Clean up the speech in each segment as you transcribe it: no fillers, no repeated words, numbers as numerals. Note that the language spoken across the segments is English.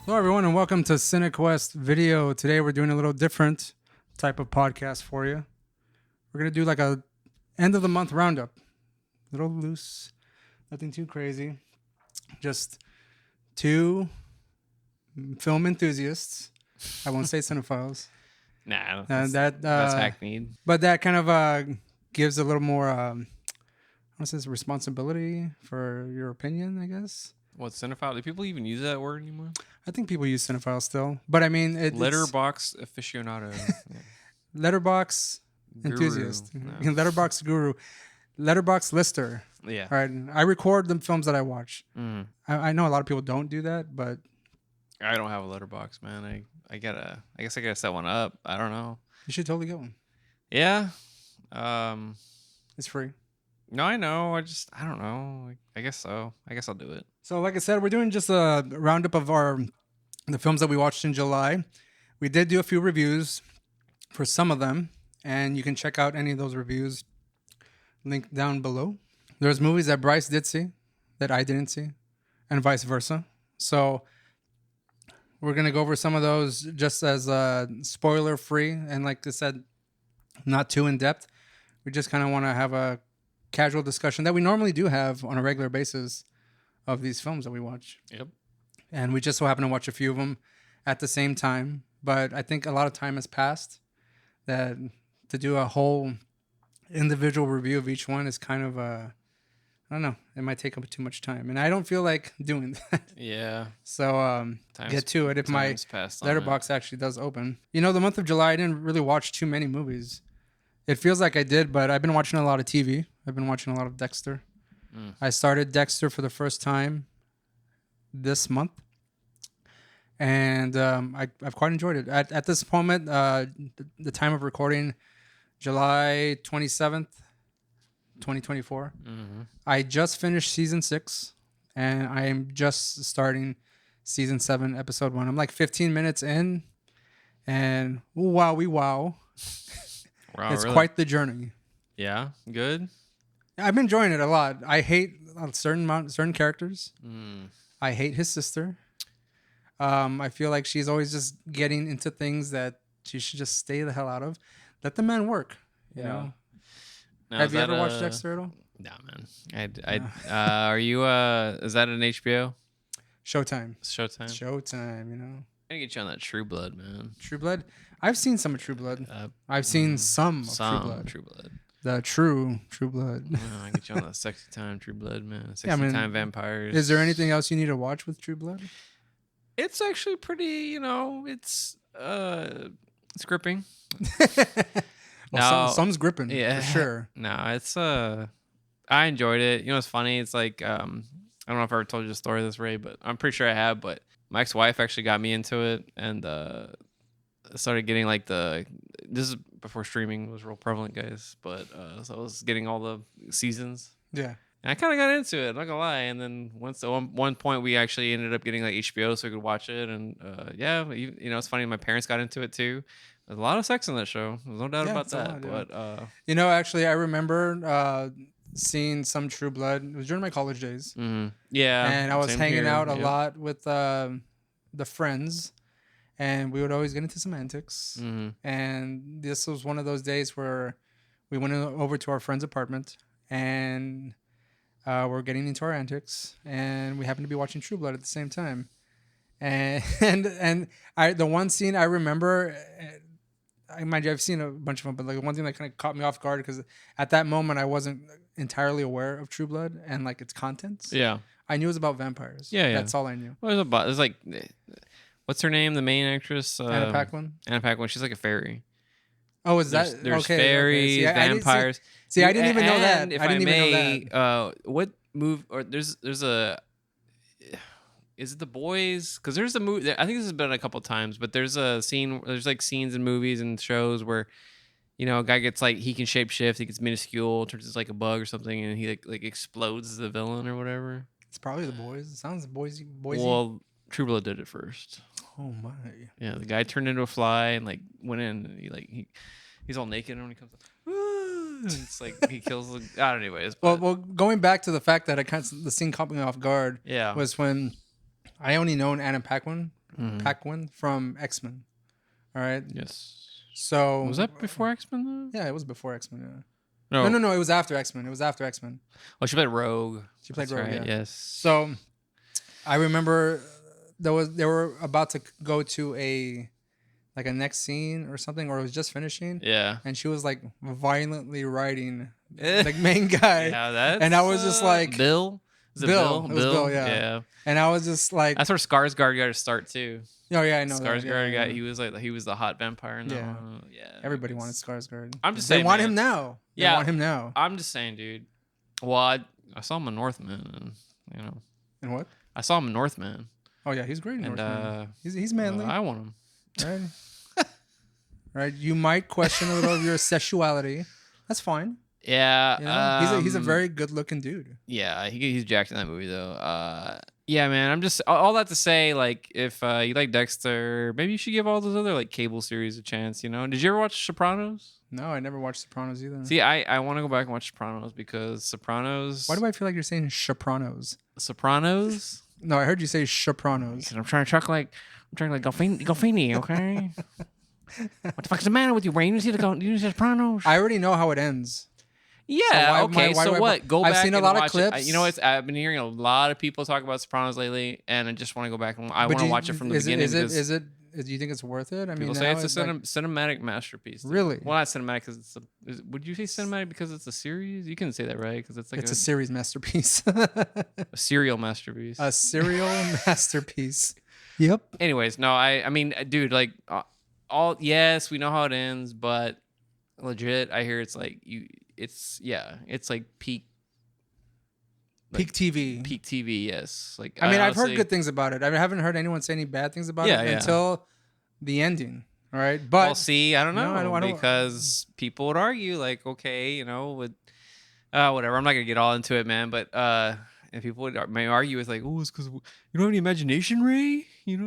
Hello, everyone, and welcome to CineQuest Video. Today, we're doing a little different type of podcast for you. We're going to do like a end of the month roundup. A little loose, nothing too crazy. Just two film enthusiasts. I won't say cinephiles. Nah, that's hackneyed. But that kind of gives a little more, what's this, responsibility for your opinion, I guess. What, cinephile? Do people even use that word anymore? I think people use cinephile still, but I mean, Letterbox aficionado, letterbox enthusiast, no. letterbox guru, letterbox lister. Yeah. All right, I record the films that I watch. Mm. I know a lot of people don't do that, but I don't have a letterbox, man. I guess I gotta set one up. I don't know. you should totally get one. Yeah. It's free. No, I know. I don't know. I guess so. I guess I'll do it. So, like I said, we're doing just a roundup of the films that we watched in July. We did do a few reviews for some of them, and you can check out any of those reviews linked down below. There's movies that Bryce did see that I didn't see, and vice versa. So we're going to go over some of those just as spoiler free, and like I said, not too in depth. We just kind of want to have a casual discussion that we normally do have on a regular basis of these films that we watch. Yep. And we just so happen to watch a few of them at the same time. But I think a lot of time has passed that to do a whole individual review of each one is kind of I don't know, it might take up too much time. And I don't feel like doing that. Yeah. So get to it if my letterbox actually does open. You know, the month of July, I didn't really watch too many movies. It feels like I did, but I've been watching a lot of TV. I've been watching a lot of Dexter. I started Dexter for the first time this month, and I've quite enjoyed it. At this moment, the time of recording, July 27th, 2024, I just finished season 6, and I am just starting season 7, episode 1. I'm like 15 minutes in, and wow. It's really? quite the journey. Yeah, good. I've been enjoying it a lot. I hate certain characters. I hate his sister. I feel like she's always just getting into things that she should just stay the hell out of. Let the man work. You know. Now, have you ever watched Dexter at all? Nah, man. Are you? Is that an HBO? Showtime. Showtime. You know. I gotta get you on that True Blood, man. True Blood. I've seen some of True Blood. I've seen some of True Blood. The True Blood. I get you on that Sexy Time True Blood, man. Sexy Time Vampires. Is there anything else you need to watch with True Blood? It's actually pretty, it's gripping. Some's gripping, yeah, for sure. No, it's I enjoyed it. You know, it's funny. It's like I don't know if I ever told you the story this way, but I'm pretty sure I have. But my ex-wife actually got me into it, and started getting like this is before streaming was real prevalent, guys. But so I was getting all the seasons. Yeah. And I kind of got into it, not gonna lie. And then at one point, we actually ended up getting like HBO so we could watch it. And it's funny. My parents got into it too. There's a lot of sex in that show. There's no doubt about that. But actually, I remember seeing some True Blood. It was during my college days. Mm-hmm. Yeah. And I was hanging out a lot with the friends. And we would always get into some antics. Mm-hmm. And this was one of those days where we went over to our friend's apartment and we're getting into our antics. And we happened to be watching True Blood at the same time. And the one scene I remember, mind you, I've seen a bunch of them, but like one thing that kind of caught me off guard because at that moment I wasn't entirely aware of True Blood and like its contents. Yeah. I knew it was about vampires. Yeah. That's all I knew. Well, it was like... What's her name? The main actress? Anna Paquin. Anna Paquin. She's like a fairy. Oh, is that? There's fairies, vampires. I didn't even know that. If I didn't even know that. What move? Or there's a. Is it The Boys? Because there's a movie. I think this has been a couple times, but there's a scene. There's like scenes in movies and shows where, a guy gets like he can shapeshift. He gets minuscule, turns into like a bug or something, and he like explodes the villain or whatever. It's probably The Boys. It sounds Boise. Well, True Blood did it first. Oh my! Yeah, the guy turned into a fly and like went in. And he's all naked and when he comes up, it's like he kills the. Anyways. Well, going back to the fact that the scene caught me off guard. Yeah. Was when I only known Anna Paquin Paquin from X-Men. All right. Yes. So was that before X-Men though? Yeah, it was before X-Men. Yeah. No. It was after X-Men. Oh, she played Rogue. She played Rogue. Right, yeah. Yes. So I remember they were about to go to a next scene or something, or it was just finishing. Yeah. And she was like violently riding the main guy. Yeah, that's and I was just like Bill. Is it Bill. It was Bill. Yeah. Yeah. And I was just like, that's where Skarsgård got to start too. Oh yeah, I know. Skarsgård got he was the hot vampire. In that yeah. one. Yeah. Everybody wanted Skarsgård. I'm just saying. They want him now. They want him now. I'm just saying, dude. Well, I saw him in Northman, and And what? I saw him in Northman. Oh yeah, he's great in Northman. He's manly. I want him. Right. Right. You might question a little of your sexuality. That's fine. Yeah. He's a very good looking dude. Yeah, he's jacked in that movie though. Yeah, man. I'm just all that to say, like, if you like Dexter, maybe you should give all those other like cable series a chance. Did you ever watch Sopranos? No, I never watched Sopranos either. See, I want to go back and watch Sopranos because Sopranos. Why do I feel like you're saying Sopranos? Sopranos? No, I heard you say Sopranos. I'm trying to talk like Golfini, okay? What the fuck's the matter with you, Rain? You see the Sopranos? I already know how it ends. Yeah. Okay. So what? Go back. I've seen a lot of clips. You know what? I've been hearing a lot of people talk about Sopranos lately, and I just want to go back and I want to watch it from the beginning. Do you think it's worth it? I mean, people say it's a cinematic masterpiece. Dude. Really? Well, not cinematic because would you say cinematic because it's a series? You can say that, right? Because it's a series masterpiece. A serial masterpiece. A serial masterpiece. Yep. Anyways, no, I mean, dude, like, yes, we know how it ends, but legit, I hear it's like it's like peak TV. Peak TV, yes. Like I mean, I've heard good things about it. I haven't heard anyone say any bad things about it until the ending. All right, but well, see, I don't know because people would argue like, okay, with whatever. I'm not gonna get all into it, man. But and people may argue with like, oh, it's because you don't have any imagination, Ray. You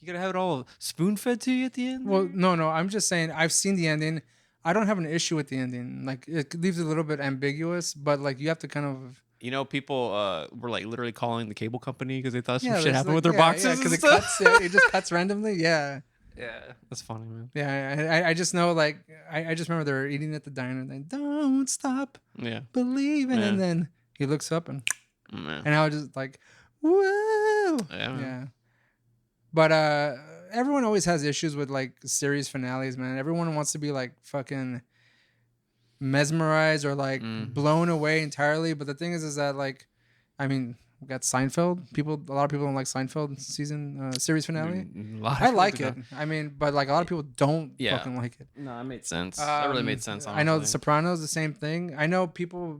gotta have it all spoon fed to you at the end. Well, no. I'm just saying I've seen the ending. I don't have an issue with the ending. Like it leaves it a little bit ambiguous, but like you have to kind of. People were like literally calling the cable company because they thought some shit happened with their boxes. Because it just cuts randomly. Yeah. Yeah, that's funny, man. Yeah, I just know, like, I just remember they were eating at the diner and they don't stop believing. And then he looks up and I was just like, whoa. Yeah. But everyone always has issues with, like, series finales, man. Everyone wants to be, like, fucking mesmerized or, like, blown away entirely. But the thing is that, like, I mean... We got Seinfeld. A lot of people don't like Seinfeld series finale. I like it. I mean, but like a lot of people don't fucking like it. No, it made sense. That really made sense. Honestly. I know The Sopranos, the same thing. I know people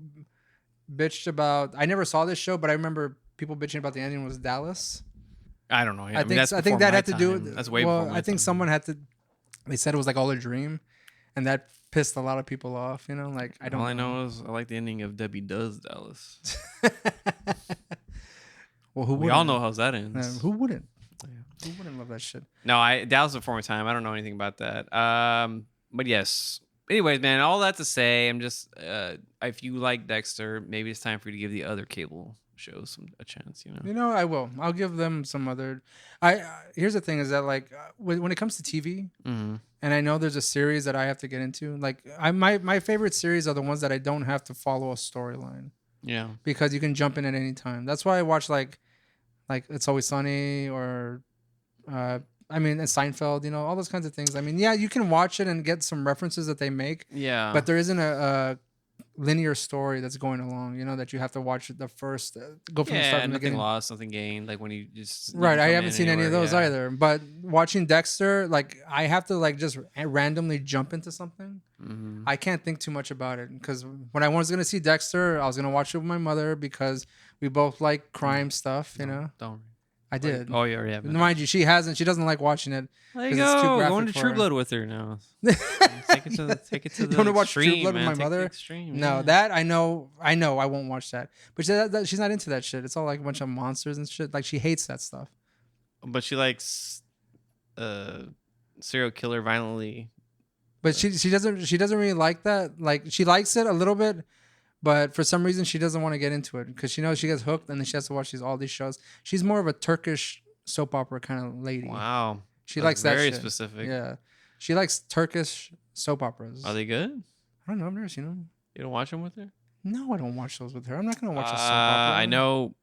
bitched about. I never saw this show, but I remember people bitching about the ending was Dallas. I don't know. Yeah. I think that had to do with. That's way before. I think someone had to. They said it was like all a dream, and that pissed a lot of people off. Like I don't. All I know is I like the ending of Debbie Does Dallas. Well, we all know how that ends. Who wouldn't? Who wouldn't love that shit? No, Dallas before my time. I don't know anything about that. But yes. Anyways, man, all that to say, I'm just if you like Dexter, maybe it's time for you to give the other cable shows a chance. I will. I'll give them some other. Here's the thing: is that like when it comes to TV, and I know there's a series that I have to get into. Like my favorite series are the ones that I don't have to follow a storyline. Yeah. Because you can jump in at any time. That's why I watch like It's Always Sunny or Seinfeld, all those kinds of things. I mean, yeah, you can watch it and get some references that they make. Yeah. But there isn't a linear story that's going along, that you have to watch the first go from the start to the beginning. Nothing lost, nothing gained. Like when you just right. I haven't seen any of those either. But watching Dexter, like I have to like just randomly jump into something. Mm-hmm. I can't think too much about it because when I was gonna see Dexter, I was gonna watch it with my mother because we both like crime stuff. Don't. I did. Oh, yeah, yeah. Mind you, she hasn't. She doesn't like watching it. There you go. Going to True Blood with her now. Take it to the you want to watch extreme, True Blood man. with my mother? Extreme, no, that I know. I won't watch that. But she's not into that shit. It's all like a bunch of monsters and shit. Like she hates that stuff. But she likes serial killer violently. But she doesn't really like that. Like she likes it a little bit. But for some reason, she doesn't want to get into it because she knows she gets hooked and then she has to watch all these shows. She's more of a Turkish soap opera kind of lady. Wow. She likes that very shit. specific. Yeah. She likes Turkish soap operas. Are they good? I don't know. I've never seen them. You don't watch them with her? No, I don't watch those with her. I'm not gonna watch a soap opera. I know.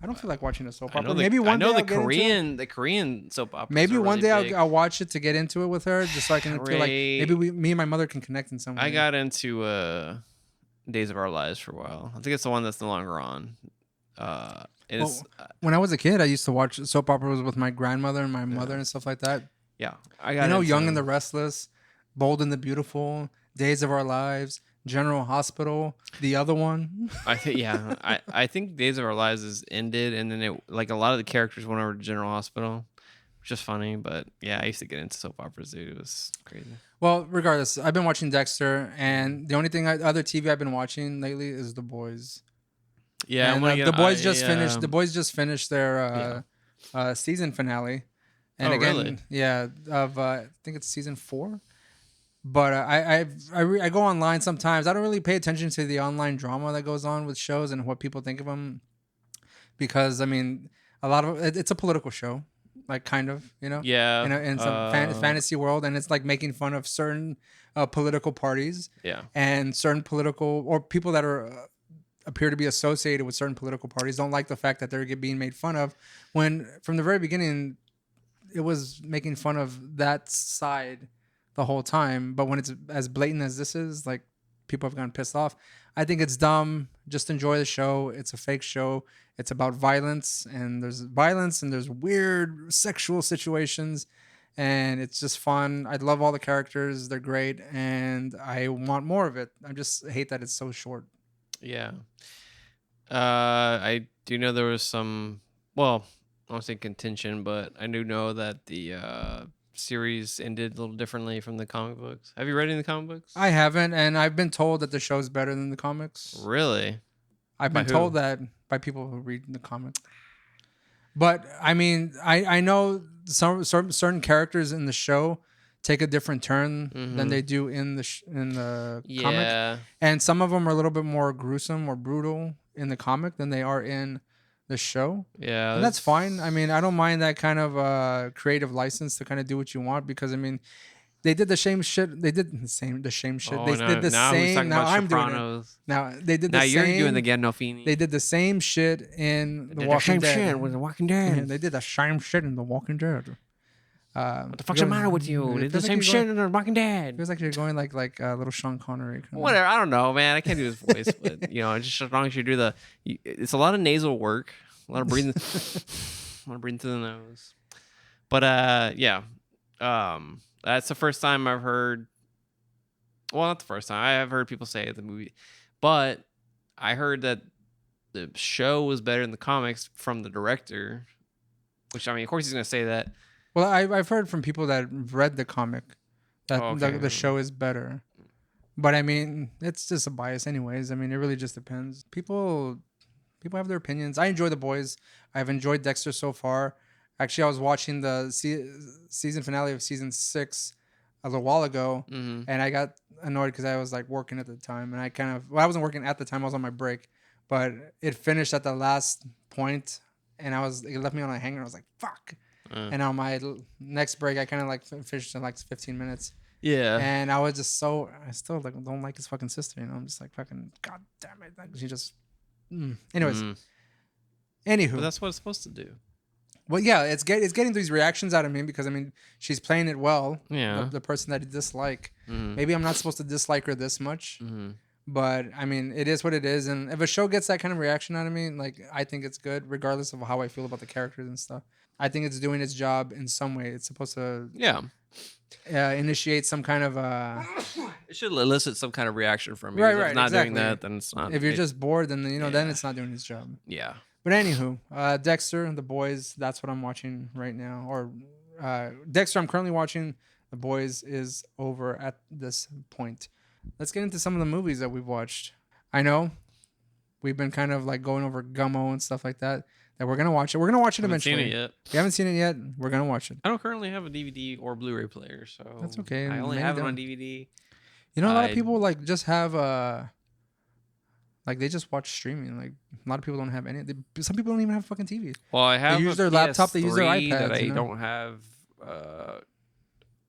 I don't feel like watching a soap opera. Maybe one day I'll the Korean soap opera. Maybe one really day I'll watch it to get into it with her, just so I can feel like maybe me and my mother can connect in some way. I got into Days of Our Lives for a while. I think it's the one that's no longer on. When I was a kid, I used to watch soap operas with my grandmother and my mother and stuff like that. Yeah, Young and the Restless, Bold and the Beautiful, Days of Our Lives, General Hospital, the other one. I think Days of Our Lives is ended, and then a lot of the characters went over to General Hospital, which is funny. But yeah, I used to get into soap operas, dude. It was crazy. Well, regardless, I've been watching Dexter, and the only other TV I've been watching lately is The Boys. Yeah, and, The Boys just finished. The Boys just finished their season finale, and really? I think it's season 4. But I go online sometimes. I don't really pay attention to the online drama that goes on with shows and what people think of them, because I mean, a lot of it's a political show, like kind of, yeah, in some fantasy world, and it's like making fun of certain political parties, and certain political or people that are appear to be associated with certain political parties don't like the fact that they're being made fun of, when from the very beginning it was making fun of that side the whole time. But when it's as blatant as this is, like, people have gotten pissed off. I think it's dumb. Just enjoy the show. It's a fake show. It's about violence, and there's weird sexual situations, and it's just fun. I love all the characters. They're great, and I want more of it. I just hate that it's so short. Yeah. I do know there was some, well, I won't say contention, but I do know that the series ended a little differently from the comic books. Have you read any of the comic books? I haven't, and I've been told that the show's better than the comics. Really? I've been told that by people who read the comic. But I mean, I know certain characters in the show take a different turn than they do in the comic, and some of them are a little bit more gruesome or brutal in the comic than they are in the show. Yeah, and that's fine. I mean, I don't mind that kind of creative license to kind of do what you want, because I mean, they did the same shit. They did the same shit. Oh, they did the same. Now I'm Sopranos. doing it. Now they did the now same. Now you're doing the Gandolfini. They did the same shit in The Walking Dead. Shit with The Walking Dead. Yeah, they did the same shit in The Walking Dead. What the fuck's the matter with you? They did the same shit in The Walking Dead. Feels like you're going like little Sean Connery. Whatever. I don't know, man. I can't do his voice, but just as long as you do it's a lot of nasal work, a lot of breathing, through the nose. But yeah. That's the first time I've heard. Well, not the first time. I have heard people say the movie, but I heard that the show was better than the comics from the director. Which, I mean, of course he's gonna say that. Well, I've heard from people that read the comic that the show is better, but I mean, it's just a bias, anyways. I mean, it really just depends. People have their opinions. I enjoy The Boys. I've enjoyed Dexter so far. Actually, I was watching the season finale of season 6 a little while ago, and I got annoyed because I was like working at the time, and I wasn't working at the time. I was on my break, but it finished at the last point, and it left me on a hanger. I was like, fuck. And on my next break, I kind of like finished in like 15 minutes. Yeah. And I was just I still like don't like his fucking sister. I'm just like, fucking god damn it. Like, she just. Anyways. Anywho. But that's what it's supposed to do. Well, yeah, it's getting these reactions out of me because, I mean, she's playing it well. Yeah. The person that I dislike. Maybe I'm not supposed to dislike her this much. But, I mean, it is what it is. And if a show gets that kind of reaction out of me, like, I think it's good, regardless of how I feel about the characters and stuff. I think it's doing its job in some way. It's supposed to initiate some kind of... It should elicit some kind of reaction from you. Right, if it's not doing that, then it's not... If you're just bored, then, then it's not doing its job. Yeah. But anywho, Dexter and The Boys, that's what I'm watching right now. Or Dexter, I'm currently watching. The Boys is over at this point. Let's get into some of the movies that we've watched. I know we've been kind of like going over Gummo and stuff like that. That we're gonna watch it. We're gonna watch it eventually. Seen it yet. You haven't seen it yet. We're gonna watch it. I don't currently have a DVD or Blu-ray player, so that's okay. I only have it on DVD. You know, a lot of people like just have Like they just watch streaming. Like a lot of people don't have any. Some people don't even have fucking TV. Well, I have. They use their laptop. They use their iPads. That I don't have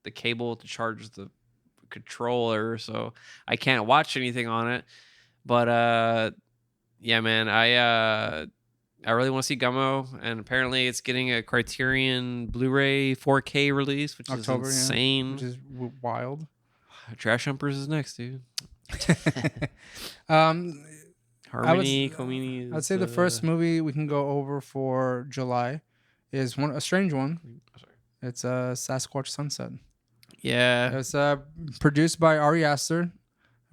the cable to charge the controller, so I can't watch anything on it. But yeah, man, I really want to see Gummo, and apparently it's getting a Criterion Blu-ray 4K release, which October, is insane. Yeah, which is wild. Trash Humpers is next, dude. Harmony, Komini. I'd say the first movie we can go over for July is a strange one. It's Sasquatch Sunset. Yeah. It's produced by Ari Aster.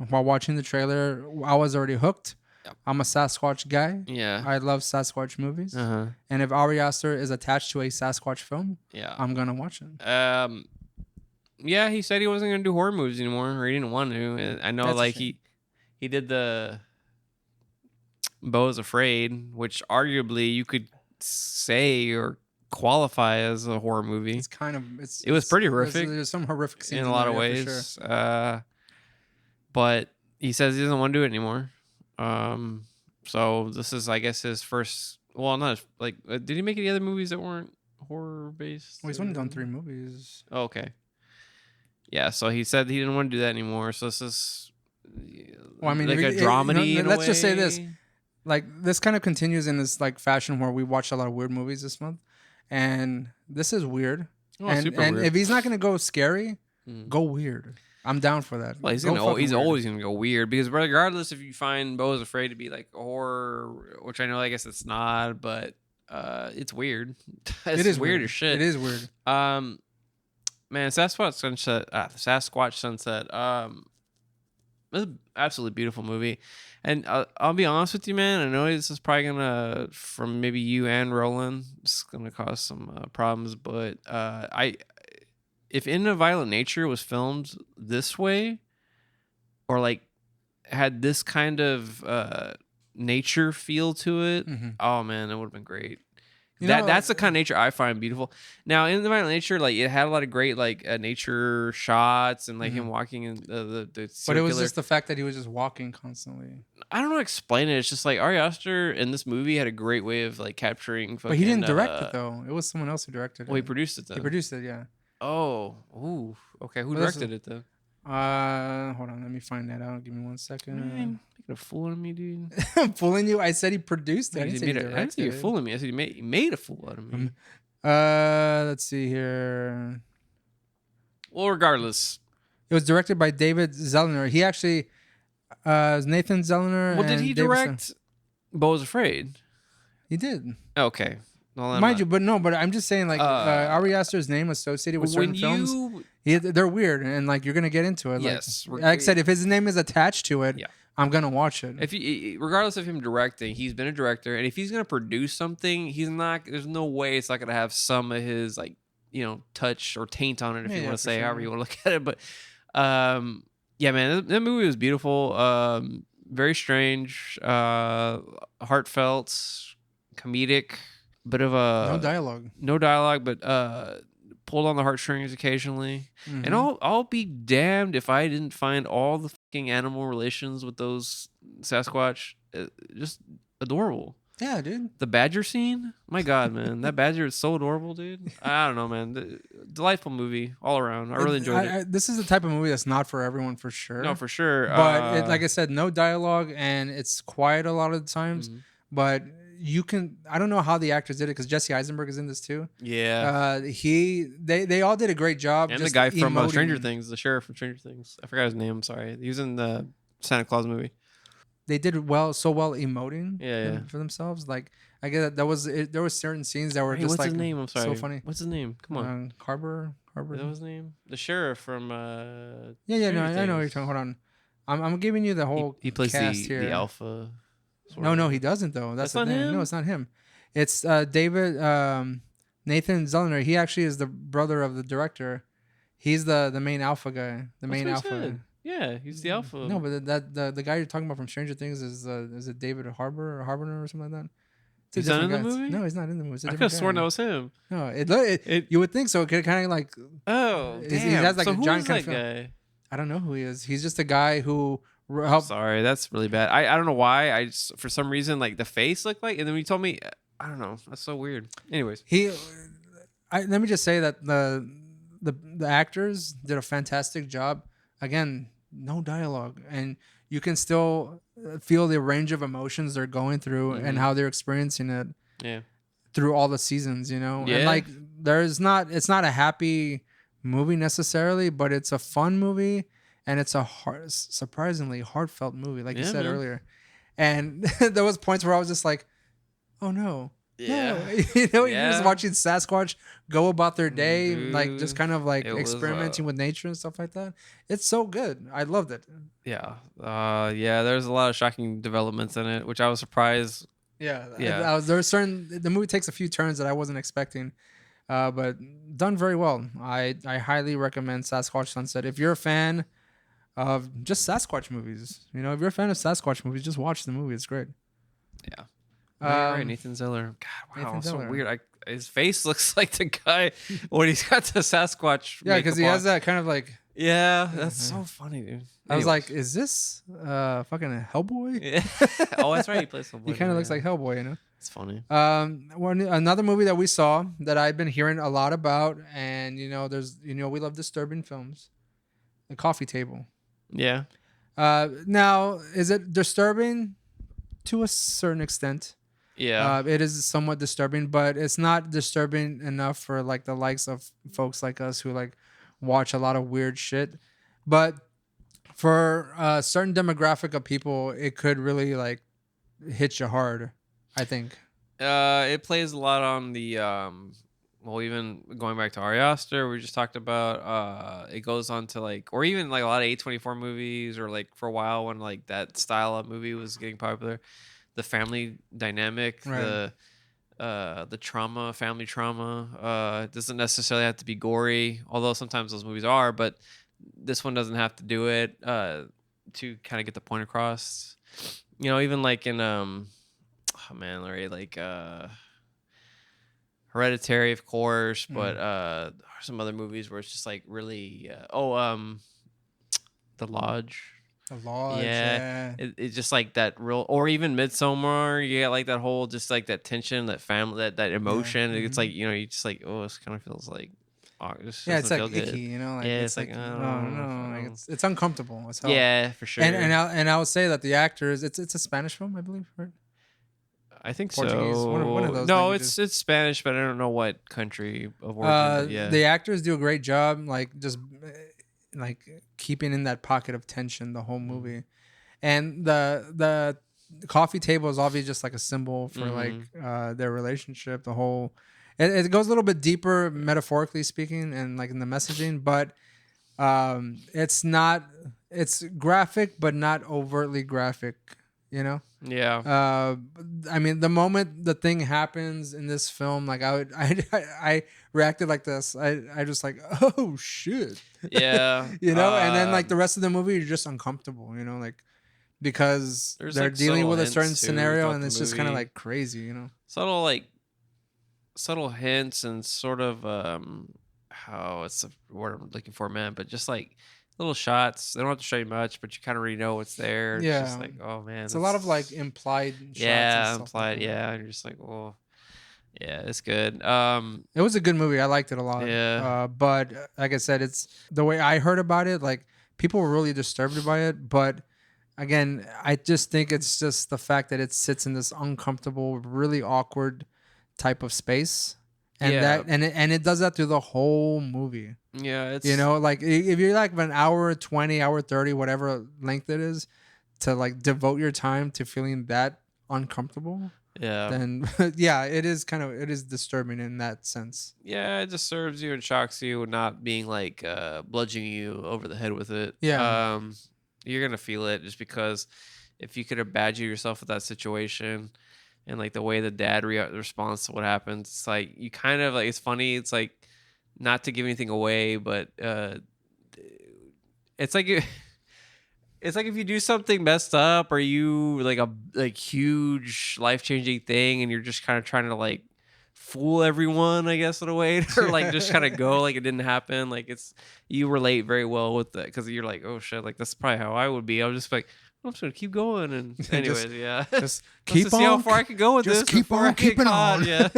While watching the trailer, I was already hooked. Yep. I'm a Sasquatch guy. Yeah. I love Sasquatch movies. And if Ari Aster is attached to a Sasquatch film, I'm going to watch it. Yeah, he said he wasn't going to do horror movies anymore, or he didn't want to. I know, like, he did the Beau's Afraid, which arguably you could say or qualify as a horror movie. It's kind of... It was pretty horrific. There's some horrific scenes in a lot of ways. Sure. But he says he doesn't want to do it anymore. So this is, I guess, his first... Well, not... Like, did he make any other movies that weren't horror-based? Well, he's only done 3 movies. Oh, okay. Yeah, so he said he didn't want to do that anymore. So this is... Well, I mean, like a dramedy. Let's just say this. Like, this kind of continues in this, like, fashion where we watched a lot of weird movies this month. And this is weird. Oh, super weird. If he's not going to go scary, go weird. I'm down for that. Well, he's always going to go weird, because regardless if you find Beau's Afraid to be like horror, which I know, I guess it's not, but it's weird. It is weird as shit. It is weird. Man, Sasquatch Sunset. It's an absolutely beautiful movie. And I'll be honest with you, man. I know this is probably gonna, from maybe you and Roland, it's gonna cause some problems. But if In a Violent Nature was filmed this way, or like had this kind of nature feel to it, oh man, that would have been great. That's the kind of nature I find beautiful. Now, In the Violent Nature, like, it had a lot of great like nature shots and like him walking in the but it was just the fact that he was just walking constantly. I don't know how to explain it. It's just like Ari Aster in this movie had a great way of like capturing. But he didn't direct it though. It was someone else who directed it. Well, he produced it though. He produced it, yeah. Oh, ooh, okay. Who directed it though? Hold on, let me find that out. Give me 1 second. Man, you're fooling me, dude. I'm fooling you. I said he produced it. I didn't say you're fooling me. I said he made a fool out of me. Let's see here. Well, regardless, it was directed by David Zellner. He actually, Nathan Zellner. Well, did he direct Beau's Afraid? He did. Okay. Well, mind you, but I'm just saying, like, Ari Aster's name associated with certain films, they're weird, and like you're gonna get into it. Yes, like I said, if his name is attached to it, I'm gonna watch it. Regardless of him directing, he's been a director, and if he's gonna produce something, he's not. There's no way it's not gonna have some of his like touch or taint on it, if you want to say, however you want to look at it. But yeah, man, that movie was beautiful. Very strange, heartfelt, comedic. Bit of a no dialogue, but pulled on the heartstrings occasionally. And I'll be damned if I didn't find all the fucking animal relations with those Sasquatch just adorable. Yeah, dude. The badger scene, my God, man, that badger is so adorable, dude. I don't know, man. Delightful movie all around. I really enjoyed it. This is the type of movie that's not for everyone, for sure. No, for sure. But like I said, no dialogue, and it's quiet a lot of the times. But you can, I don't know how the actors did it, because Jesse Eisenberg is in this too. Yeah. They all did a great job. And just the guy from Stranger Things, the sheriff from Stranger Things. I forgot his name. I'm sorry. He was in the Santa Claus movie. They did so well emoting for themselves. Like, I get that was it, there was certain scenes that were just what's like, his name? I'm sorry. So funny. What's his name? Come on. Carver. Is that his name? The sheriff from no, I know what you're talking. Hold on. I'm giving you the whole he plays cast here. The alpha. No, he doesn't though. That's not him. No, it's not him. It's David Nathan Zellner. He actually is the brother of the director. He's the main alpha guy. The main alpha. Yeah, he's the alpha. No, but the guy you're talking about from Stranger Things is it David Harbour or something like that? He's not in the movie? No, he's not in the movie. I could have sworn that was him. No, you would think so. It kind of like he has like so a giant kind of guy? I don't know who he is. He's just a guy who Sorry, that's really bad. I don't know why. I just, for some reason, like the face looked like, and then when you told me, I don't know. That's so weird. Anyways, let me just say that the actors did a fantastic job. Again, no dialogue, and you can still feel the range of emotions they're going through and how they're experiencing it. Yeah. Through all the seasons, and Yeah. like it's not a happy movie necessarily, but it's a fun movie. And it's a surprisingly heartfelt movie, like you said earlier. And there was points where I was just like, "Oh no, no!" You're just watching Sasquatch go about their day, like just kind of like experimenting with nature and stuff like that. It's so good. I loved it. Yeah, there's a lot of shocking developments in it, which I was surprised. Yeah. The movie takes a few turns that I wasn't expecting, but done very well. I highly recommend Sasquatch Sunset if you're a fan of just Sasquatch movies. If you're a fan of Sasquatch movies, just watch the movie. It's great. Yeah. Right, Nathan Zeller. God, wow, so weird. His face looks like the guy when he's got the Sasquatch. Yeah, because he has that kind of like. Yeah, that's so funny, dude. I was like, is this fucking Hellboy? Yeah. Oh, that's right. He plays Hellboy. He kind of looks like Hellboy, It's funny. Another movie that we saw that I've been hearing a lot about, and there's we love disturbing films. The Coffee Table. Yeah. Now, is it disturbing to a certain extent? Yeah. It is somewhat disturbing, but it's not disturbing enough for like the likes of folks like us who like watch a lot of weird shit. But for a certain demographic of people, it could really like hit you hard, I think. It plays a lot on the even going back to Ari Aster, we just talked about, it goes on to like, or even like a lot of A24 movies, or like for a while when like that style of movie was getting popular, the family dynamic, right. the trauma, family trauma. It doesn't necessarily have to be gory, although sometimes those movies are, but this one doesn't have to do it to kind of get the point across. Even like in Hereditary, of course, but some other movies where it's just like really The Lodge. The Lodge, yeah. It's just like that real, or even Midsommar. You get like that whole, just like that tension, that family, that emotion. It's like, you just like, oh, this kind of feels like, it's like icky, like, it's like, no, like it's uncomfortable as hell. Yeah, for sure. And I would say that the actors, it's a Spanish film, I believe, right? I think Portuguese, so. One of those. No, languages. it's Spanish, but I don't know what country of origin. Yeah, the actors do a great job, like just like keeping in that pocket of tension the whole movie, and the coffee table is obviously just like a symbol for like their relationship. The whole it goes a little bit deeper, metaphorically speaking, and like in the messaging, but it's graphic, but not overtly graphic. Yeah. I mean, the moment the thing happens in this film, like I reacted like this. I just like, oh shit. Yeah. And then like the rest of the movie, you're just uncomfortable. Like because they're like dealing with a certain scenario, and it's just kind of like crazy. Subtle hints and sort of how it's the word I'm looking for, man. But just like little shots. They don't have to show you much, but you kind of already know what's there. It's just like, oh man, it's a lot of like implied shots. Yeah, implied. Like yeah, and you're just like, oh, yeah, it's good. It was a good movie. I liked it a lot. Yeah. But like I said, it's the way I heard about it. Like people were really disturbed by it, but again, I just think it's just the fact that it sits in this uncomfortable, really awkward type of space. And it does that through the whole movie. Yeah, it's like if you're like an hour 20, hour 30, whatever length it is, to like devote your time to feeling that uncomfortable. Yeah. Then it is disturbing in that sense. Yeah, it disturbs you and shocks you, not being like bludgeoning you over the head with it. Yeah. You're gonna feel it just because if you could imagine yourself with that situation. And like the way the dad responds to what happens, it's like you kind of like, it's funny. It's like not to give anything away, but it's like if you do something messed up, or you like a huge life-changing thing, and you're just kind of trying to like fool everyone, I guess, in a way, or like just kind of go like it didn't happen. Like you relate very well with that because you're like, oh shit, like that's probably how I would be. I was just like, I'm just gonna keep going, and anyways, just keep on. See how far I can go with just this. Keep on keeping on. Yeah,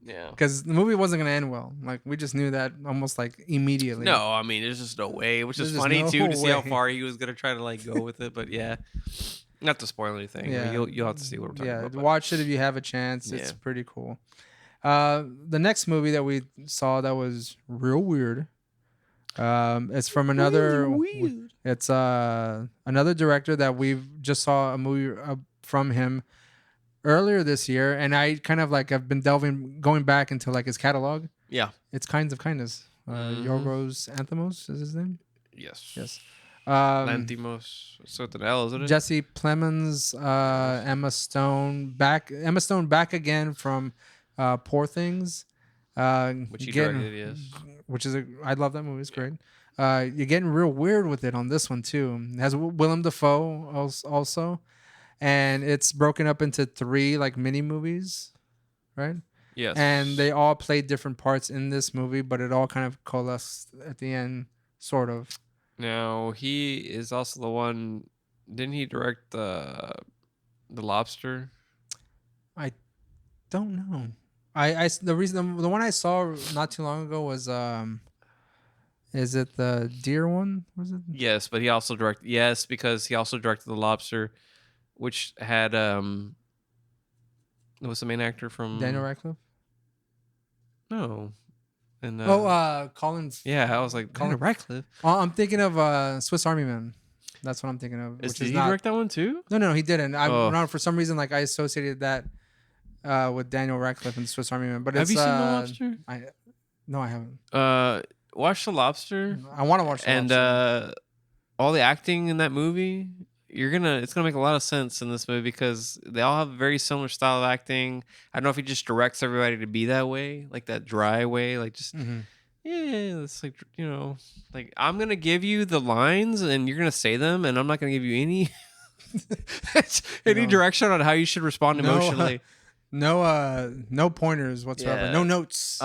yeah. Because the movie wasn't gonna end well. Like we just knew that almost like immediately. No, I mean there's just no way, which is funny too to see how far he was gonna try to like go with it. But yeah, not to spoil anything. Yeah, you'll have to see what we're talking about. Yeah, watch it if you have a chance. It's pretty cool. The next movie that we saw that was real weird. It's from another. It's another director that we've just saw a movie from him earlier this year, and I kind of like have been going back into like his catalog. Yeah, it's Kinds of Kindness. Yorgos Lanthimos is his name. Yes. Lanthimos. So with an L, isn't it? Jesse Plemons, Emma Stone back again from Poor Things. Which he directed, yes. Which is I love that movie. It's great. You're getting real weird with it on this one too. It has Willem Dafoe also, and it's broken up into 3 like mini movies, right? Yes. And they all played different parts in this movie, but it all kind of coalesced at the end, sort of. Now he is also the one. Didn't he direct the Lobster? I don't know. The one I saw not too long ago was is it the deer one? Was it? Yes, but he also directed. Yes, because he also directed the Lobster, which had what's the main actor from Daniel Radcliffe? No. And Colin. Yeah, I was like Daniel Radcliffe. I'm thinking of Swiss Army Man. That's what I'm thinking of. Did he direct that one too? No, he didn't. No, for some reason, like I associated that with Daniel Radcliffe and Swiss Army Man. But have you seen The Lobster? No, I haven't. Watch The Lobster. I want to watch The Lobster. And all the acting in that movie, it's gonna make a lot of sense in this movie because they all have a very similar style of acting. I don't know if he just directs everybody to be that way, like that dry way, like just it's like like I'm gonna give you the lines and you're gonna say them, and I'm not gonna give you any direction on how you should respond emotionally. No pointers whatsoever. Yeah. No notes.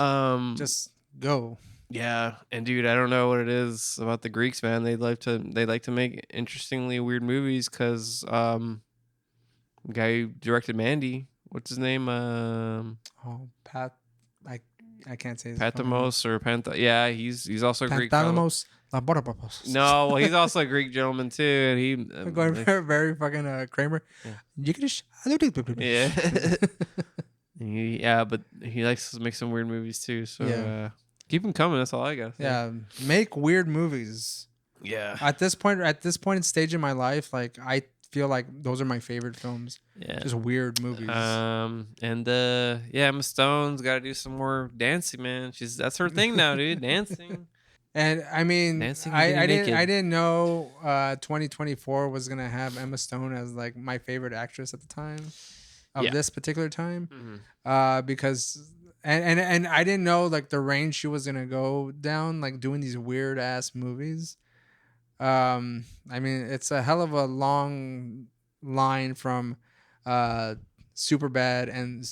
Just go. Yeah, and dude, I don't know what it is about the Greeks, man. They like to make interestingly weird movies because the guy who directed Mandy, what's his name? Pat. I can't say his Patamos or Pantha. Yeah, he's also a Greek. Patamos. No, well, he's also a Greek gentleman too, and he going very fucking Kramer. Yeah. Yeah, but he likes to make some weird movies too. So keep them coming. That's all I got. Yeah, make weird movies. Yeah. At this point in stage in my life, like I feel like those are my favorite films. Yeah. Just weird movies. Emma Stone's got to do some more dancing, man. That's her thing now, dude. Dancing. And I mean, I didn't know 2024 was gonna have Emma Stone as like my favorite actress at the time of this particular time, because and I didn't know like the range she was gonna go down, like doing these weird ass movies. I mean, it's a hell of a long line from Superbad and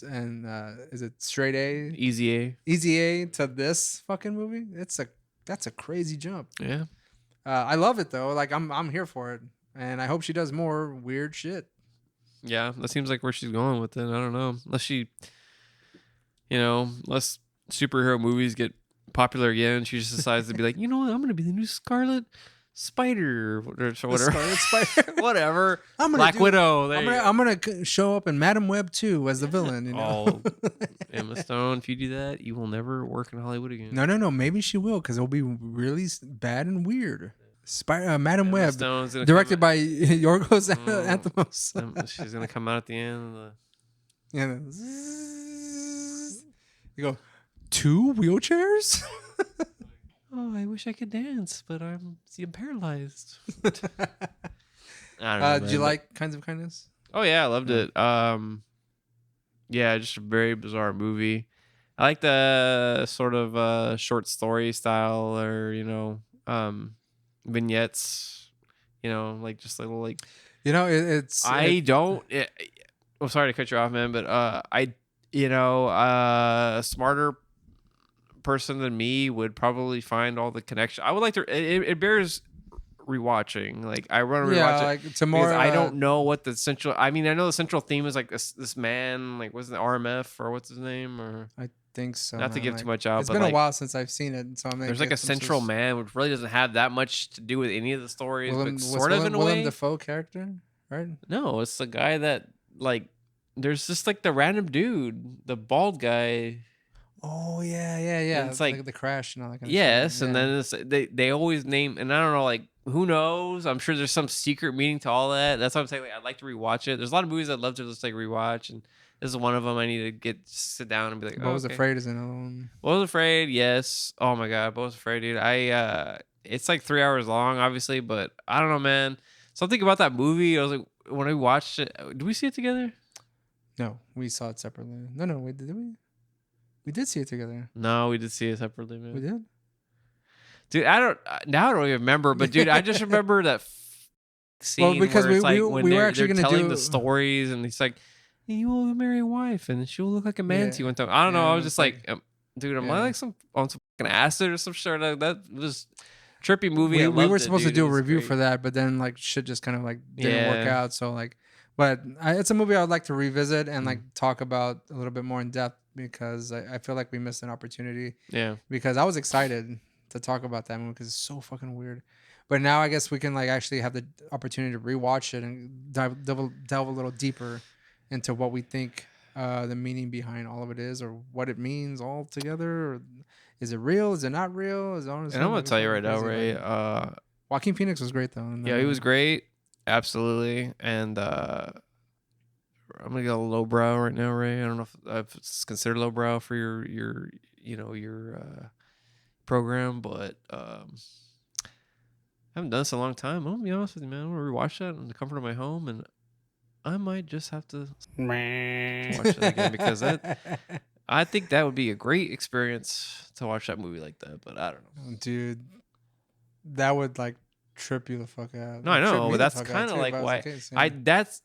is it Straight A? Easy A to this fucking movie. That's a crazy jump. Yeah. I love it though. Like I'm here for it, and I hope she does more weird shit. Yeah, that seems like where she's going with it. I don't know, unless superhero movies get popular again, she just decides to be like, you know what, I'm gonna be the new Scarlet Spider or whatever. Scarlet Spider, whatever. Black Widow. I'm gonna show up in Madam Web 2 as the villain. You know? Emma Stone. If you do that, you will never work in Hollywood again. No. Maybe she will because it'll be really bad and weird. Madam Web, directed by Yorgos Lanthimos. She's gonna come out at the end. You go 2 wheelchairs. Oh, I wish I could dance, but I'm paralyzed. I don't know. Did you like Kinds of Kindness? Oh yeah, I loved it. Yeah, just a very bizarre movie. I like the sort of short story style, or vignettes. Like just little like. It's. I'm sorry to cut you off, man, but a smarter person than me would probably find all the connection. I would like to. It bears rewatching. Like I want to rewatch it like to more. Because I don't know what the central. I mean, I know the central theme is like this man. Like, was it RMF or what's his name? Or I think so. Not to give too much out. It's been a while since I've seen it, so there's like a central man, which really doesn't have that much to do with any of the stories, but sort of in a way. Willem Dafoe character, right? No, it's the guy that like. There's just like the random dude, the bald guy. Oh yeah. And it's like the crash and all that kind of yes, shit. And then it's, they always name, and I don't know, like who knows? I'm sure there's some secret meaning to all that. That's what I'm saying. Like, I'd like to rewatch it. There's a lot of movies I'd love to just like rewatch, and this is one of them. I need to sit down and be like, Beau Was Afraid is another one. Beau Was Afraid, yes. Oh my god, Beau Was Afraid, dude. It's like 3 hours long, obviously, but I don't know, man. Something about that movie. I was like, when I watched it, did we see it together? No, we saw it separately. No, wait, did we? We did see it together. No, we did see it separately, man. We did? Dude, I don't even remember, but dude, I just remember that scene because where it's we were actually they're going to telling the stories, and he's like, you will marry a wife, and she will look like a manatee one time. I don't know. I was just like, dude, am I like on some fucking acid or some shit? That was trippy movie. We were supposed to do a review for that, but then like shit just kind of like didn't work out. So like, but it's a movie I would like to revisit and like talk about a little bit more in depth because I feel like we missed an opportunity. Yeah. Because I was excited to talk about that movie because it's so fucking weird. But now I guess we can like actually have the opportunity to rewatch it and delve a little deeper into what we think the meaning behind all of it is, or what it means all together. Or is it real? Is it not real? Is it honest? And I'm gonna tell you right now, Ray. Joaquin Phoenix was great though. Yeah, he was great. Absolutely. And I'm gonna go lowbrow right now, Ray. I don't know if it's considered lowbrow for your program, but I haven't done this in a long time. I'm gonna be honest with you, man. I'm gonna rewatch that in the comfort of my home, and I might just have to watch it again because I think that would be a great experience to watch that movie like that. But I don't know, dude. That would like trip you the fuck out. No, I know, but that's kind of like why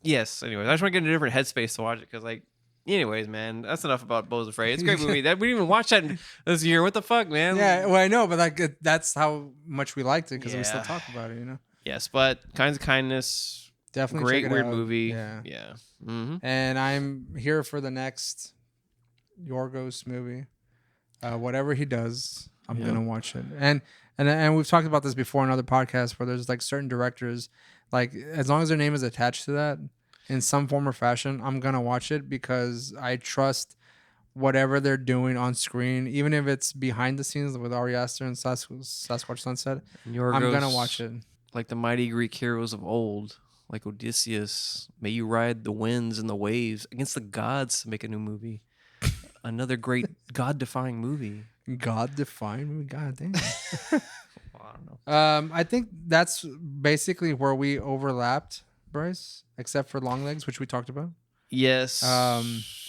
yes. Anyways, I just want to get in a different headspace to watch it because, like, anyways, man, that's enough about Beau Was Afraid. It's a great movie. That we didn't even watch that this year. What the fuck, man? Yeah, well, I know, but like that's how much we liked it because we still talk about it, you know. Yes, but Kinds of Kindness, definitely great weird movie. Yeah. Mm-hmm. And I'm here for the next Yorgos movie. Whatever he does, I'm gonna watch it. And we've talked about this before in other podcasts where there's like certain directors, like as long as their name is attached to that in some form or fashion, I'm going to watch it because I trust whatever they're doing on screen, even if it's behind the scenes with Ari Aster and Sasquatch Sunset. Yorgos, I'm going to watch it. Like the mighty Greek heroes of old, like Odysseus, may you ride the winds and the waves against the gods to make a new movie. Another great God-defying movie. God-defying movie? God damn. Well, I don't know. I think that's basically where we overlapped, Bryce, except for Longlegs, which we talked about. Yes.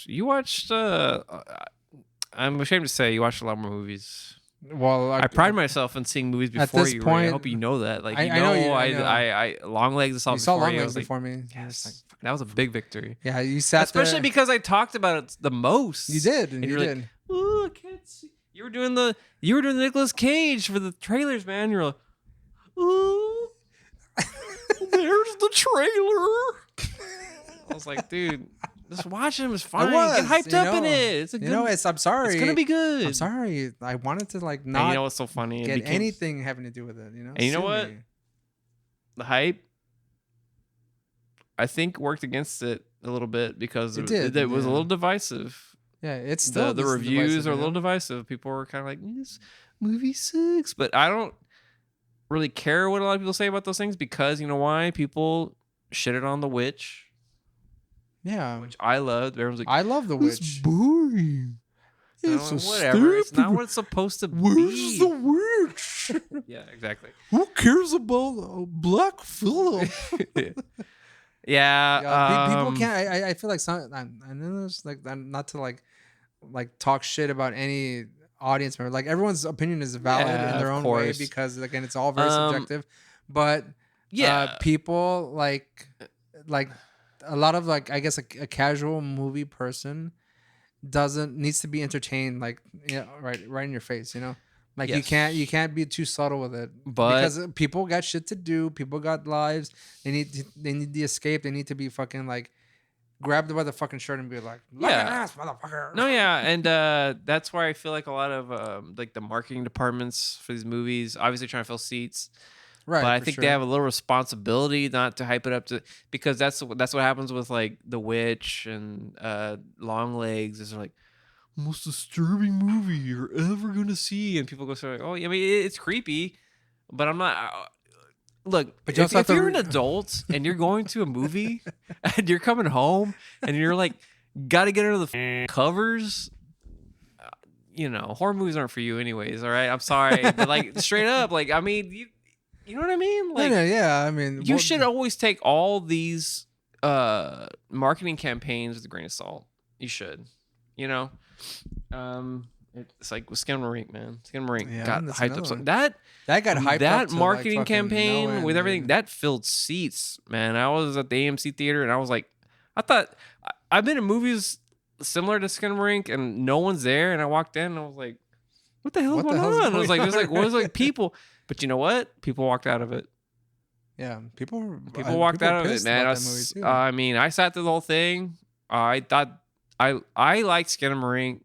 You watched... I'm ashamed to say you watched a lot more movies. Well, I pride myself in seeing movies before you. Point, I hope you know that. Like, I know Longlegs saw before you. Longlegs before me. Yes, like, that was a big victory. Yeah, you sat especially there. Because I talked about it the most. You did, and you did. Like, oh, I can't see. You were doing the Nicolas Cage for the trailers, man. You're like, oh, there's the trailer. I was like, dude. Just watching him is fine. Get hyped up in it. It's a good. I'm sorry. It's gonna be good. I'm sorry. I wanted to like not. And you know what's so funny? Get anything having to do with it. You know. And you know what? The hype, I think, worked against it a little bit because it was a little divisive. Yeah, it's still the reviews are a little divisive. People were kind of like, "This movie sucks," but I don't really care what a lot of people say about those things because you know why? People shitted on The Witch. Yeah, which I loved. Everyone's like, I love The Witch. It's boring. It's whatever. Stupid. It's not what it's supposed to be. Where's The Witch? Yeah, exactly. Who cares about Black Phillip? Yeah. People can't. I feel like some. I know it's like not to like talk shit about any audience member. Like everyone's opinion is valid in their own way because again, it's all very subjective. But people like. A lot of like I guess a casual movie person needs to be entertained, like, right in your face, you know. Like Yes. you can't be too subtle with it, But because people got shit to do, people got lives, they need the escape, they need to be fucking like grabbed by the fucking shirt and be like, look at yeah, this motherfucker. no, yeah, and that's where I feel like a lot of like the marketing departments for these movies, obviously trying to fill seats. Right, But I for think sure. they have a little responsibility not to hype it up to, because that's what happens with like The Witch and Longlegs. Is like most disturbing movie you're ever gonna see, and people go so like, oh, I mean, it's creepy, but I'm not. Look, But you also if have to you're an adult and you're going to a movie and you're coming home and you're like, gotta get under the covers. Horror movies aren't for you anyways. All right, I'm sorry, but like straight up, like I mean, you know what I mean? Like, yeah, I mean, you should always take all these marketing campaigns with a grain of salt. You should, you know. It's like with Skinamarink, man. Skinamarink got hyped up. So that got hyped up. That to marketing like campaign end, with everything that filled seats, man. I was at the AMC theater and I was like, I thought I've been in movies similar to Skinamarink and no one's there, and I walked in and I was like, what the hell is going on? I was like, there's like people, but you know what? People walked out of it. Yeah, people walked out of it, man. I mean, I sat through the whole thing. I thought I liked Skinamarink.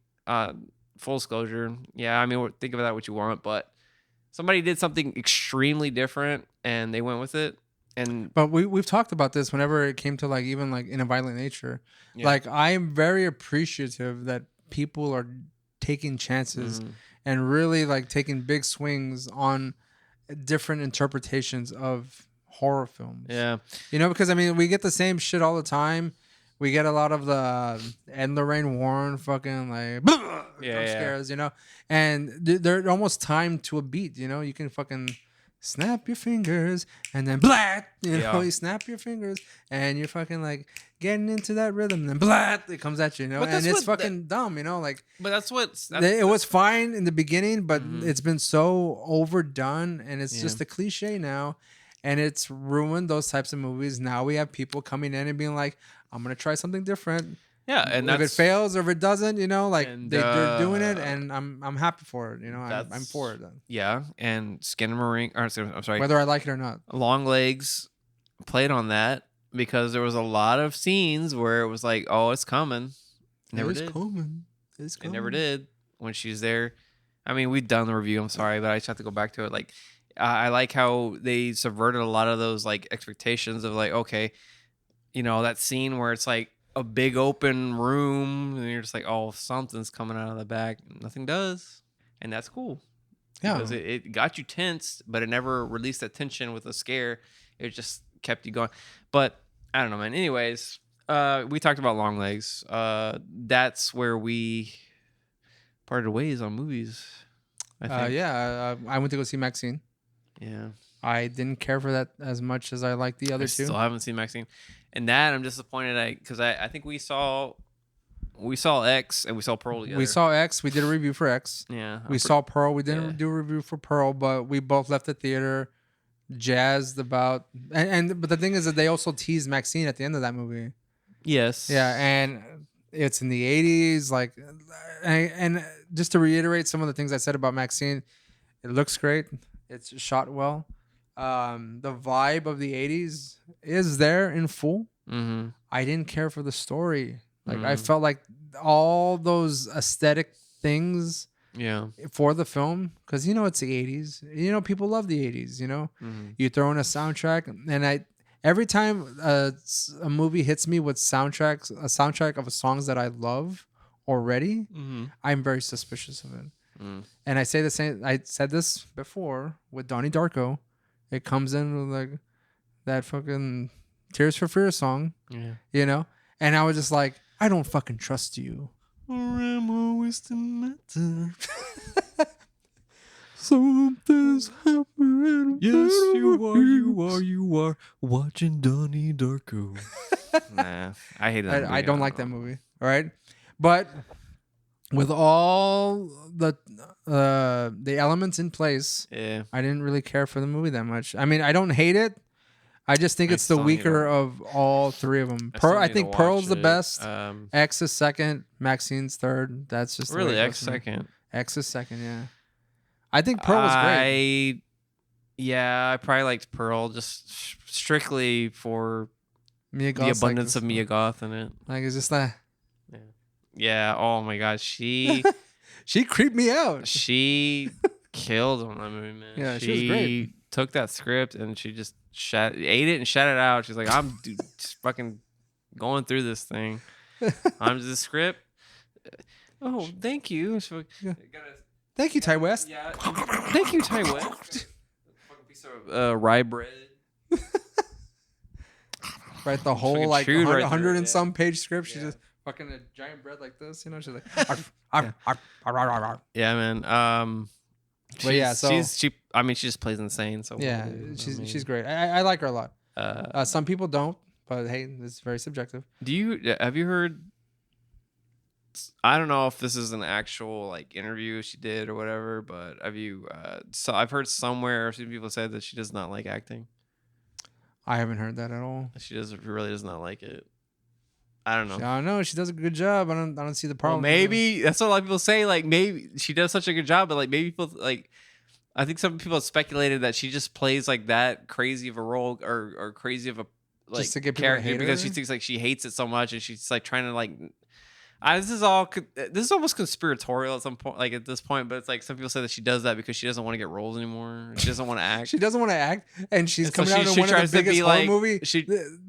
Full disclosure, yeah. I mean, think of that what you want, but somebody did something extremely different and they went with it. But we've talked about this whenever it came to like even like In a Violent Nature. Yeah. Like I am very appreciative that people are taking chances and really like taking big swings on different interpretations of horror films. Yeah, because I mean we get the same shit all the time. We get a lot of the Ed and Lorraine Warren fucking like jump scares, and they're almost timed to a beat. You can fucking snap your fingers and then blat. You snap your fingers and you're fucking like getting into that rhythm. And then blat, it comes at you. And it's fucking dumb. Like. But that's it was fine in the beginning, but it's been so overdone, and it's just a cliche now, and it's ruined those types of movies. Now we have people coming in and being like, I'm gonna try something different. Yeah, and if it fails or if it doesn't, they're doing it, and I'm happy for it. I'm for it. Yeah, and Skinamarink, I'm sorry, whether I like it or not, Longlegs played on that because there was a lot of scenes where it was like, oh, it's coming. It never did when she's there. I mean, we've done the review. I'm sorry, but I just have to go back to it. Like, I like how they subverted a lot of those like expectations of like, okay. That scene where it's like a big open room and you're just like, oh, something's coming out of the back. Nothing does. And that's cool. Yeah. Because it got you tense, but it never released that tension with a scare. It just kept you going. But I don't know, man. Anyways, we talked about Longlegs. That's where we parted ways on movies. I think. I went to go see MaXXXine. Yeah. I didn't care for that as much as I liked the other two. Still haven't seen MaXXXine. And that I'm disappointed because I think we saw X and we saw Pearl together. We saw X. We did a review for X. Yeah. We saw Pearl. We didn't do a review for Pearl, but we both left the theater jazzed about. But the thing is that they also teased MaXXXine at the end of that movie. Yes. Yeah, and it's in the 80s. Like, and just to reiterate some of the things I said about MaXXXine, it looks great. It's shot well. The vibe of the 80s is there in full. I didn't care for the story. Like I felt like all those aesthetic things for the film, because it's the 80s. People love the 80s. You throw in a soundtrack, and every time a movie hits me with a soundtrack of songs that I love already, I'm very suspicious of it. And I say the same. I said this before with Donnie Darko. It comes in with like that fucking Tears for Fears song, and I was just like, I don't fucking trust you. Or am I wasting my time? Something's happening. Yes, you are watching Donnie Darko. Nah, I hate that movie. I don't like that movie. All right, but with all the elements in place, I didn't really care for the movie that much. I mean, I don't hate it. I just think it's the weaker of all three of them. I think Pearl's the best. X is second. MaXXXine's third. That's just really X second. X is second. Yeah. I think Pearl was great. I probably liked Pearl just strictly for the abundance of Mia Goth in it. Like, it's just that. Yeah. Oh my gosh, she creeped me out. She killed on that movie, man. Yeah, she was great. Took that script and she just ate it and shut it out. She's like, I'm just fucking going through this thing. I'm just a script. Oh, thank you. So, thank you, Ty West. Yeah. Thank you, Ty West. Fucking piece of rye bread. Right, the whole like 100 and some page script. She's just fucking a giant bread like this. You know, she's like, yeah, man. But yeah, so she just plays insane. So yeah, she's great. I like her a lot. Some people don't, but hey, it's very subjective. Have you heard? I don't know if this is an actual like interview she did or whatever, but have you? So I've heard somewhere some people said that she does not like acting. I haven't heard that at all. She really does not like it. I don't know. I don't know. She does a good job. I don't see the problem. Well, maybe that's what a lot of people say. Like, maybe she does such a good job, but like maybe people like. I think some people have speculated that she just plays like that crazy of a role or crazy of a like just to get character because she thinks like she hates it so much and she's like trying to like. This is almost conspiratorial at some point, like at this point, but it's like some people say that she does that because she doesn't want to get roles anymore. She doesn't want to act. She doesn't want to act, and she's coming out in one of the biggest horror movies.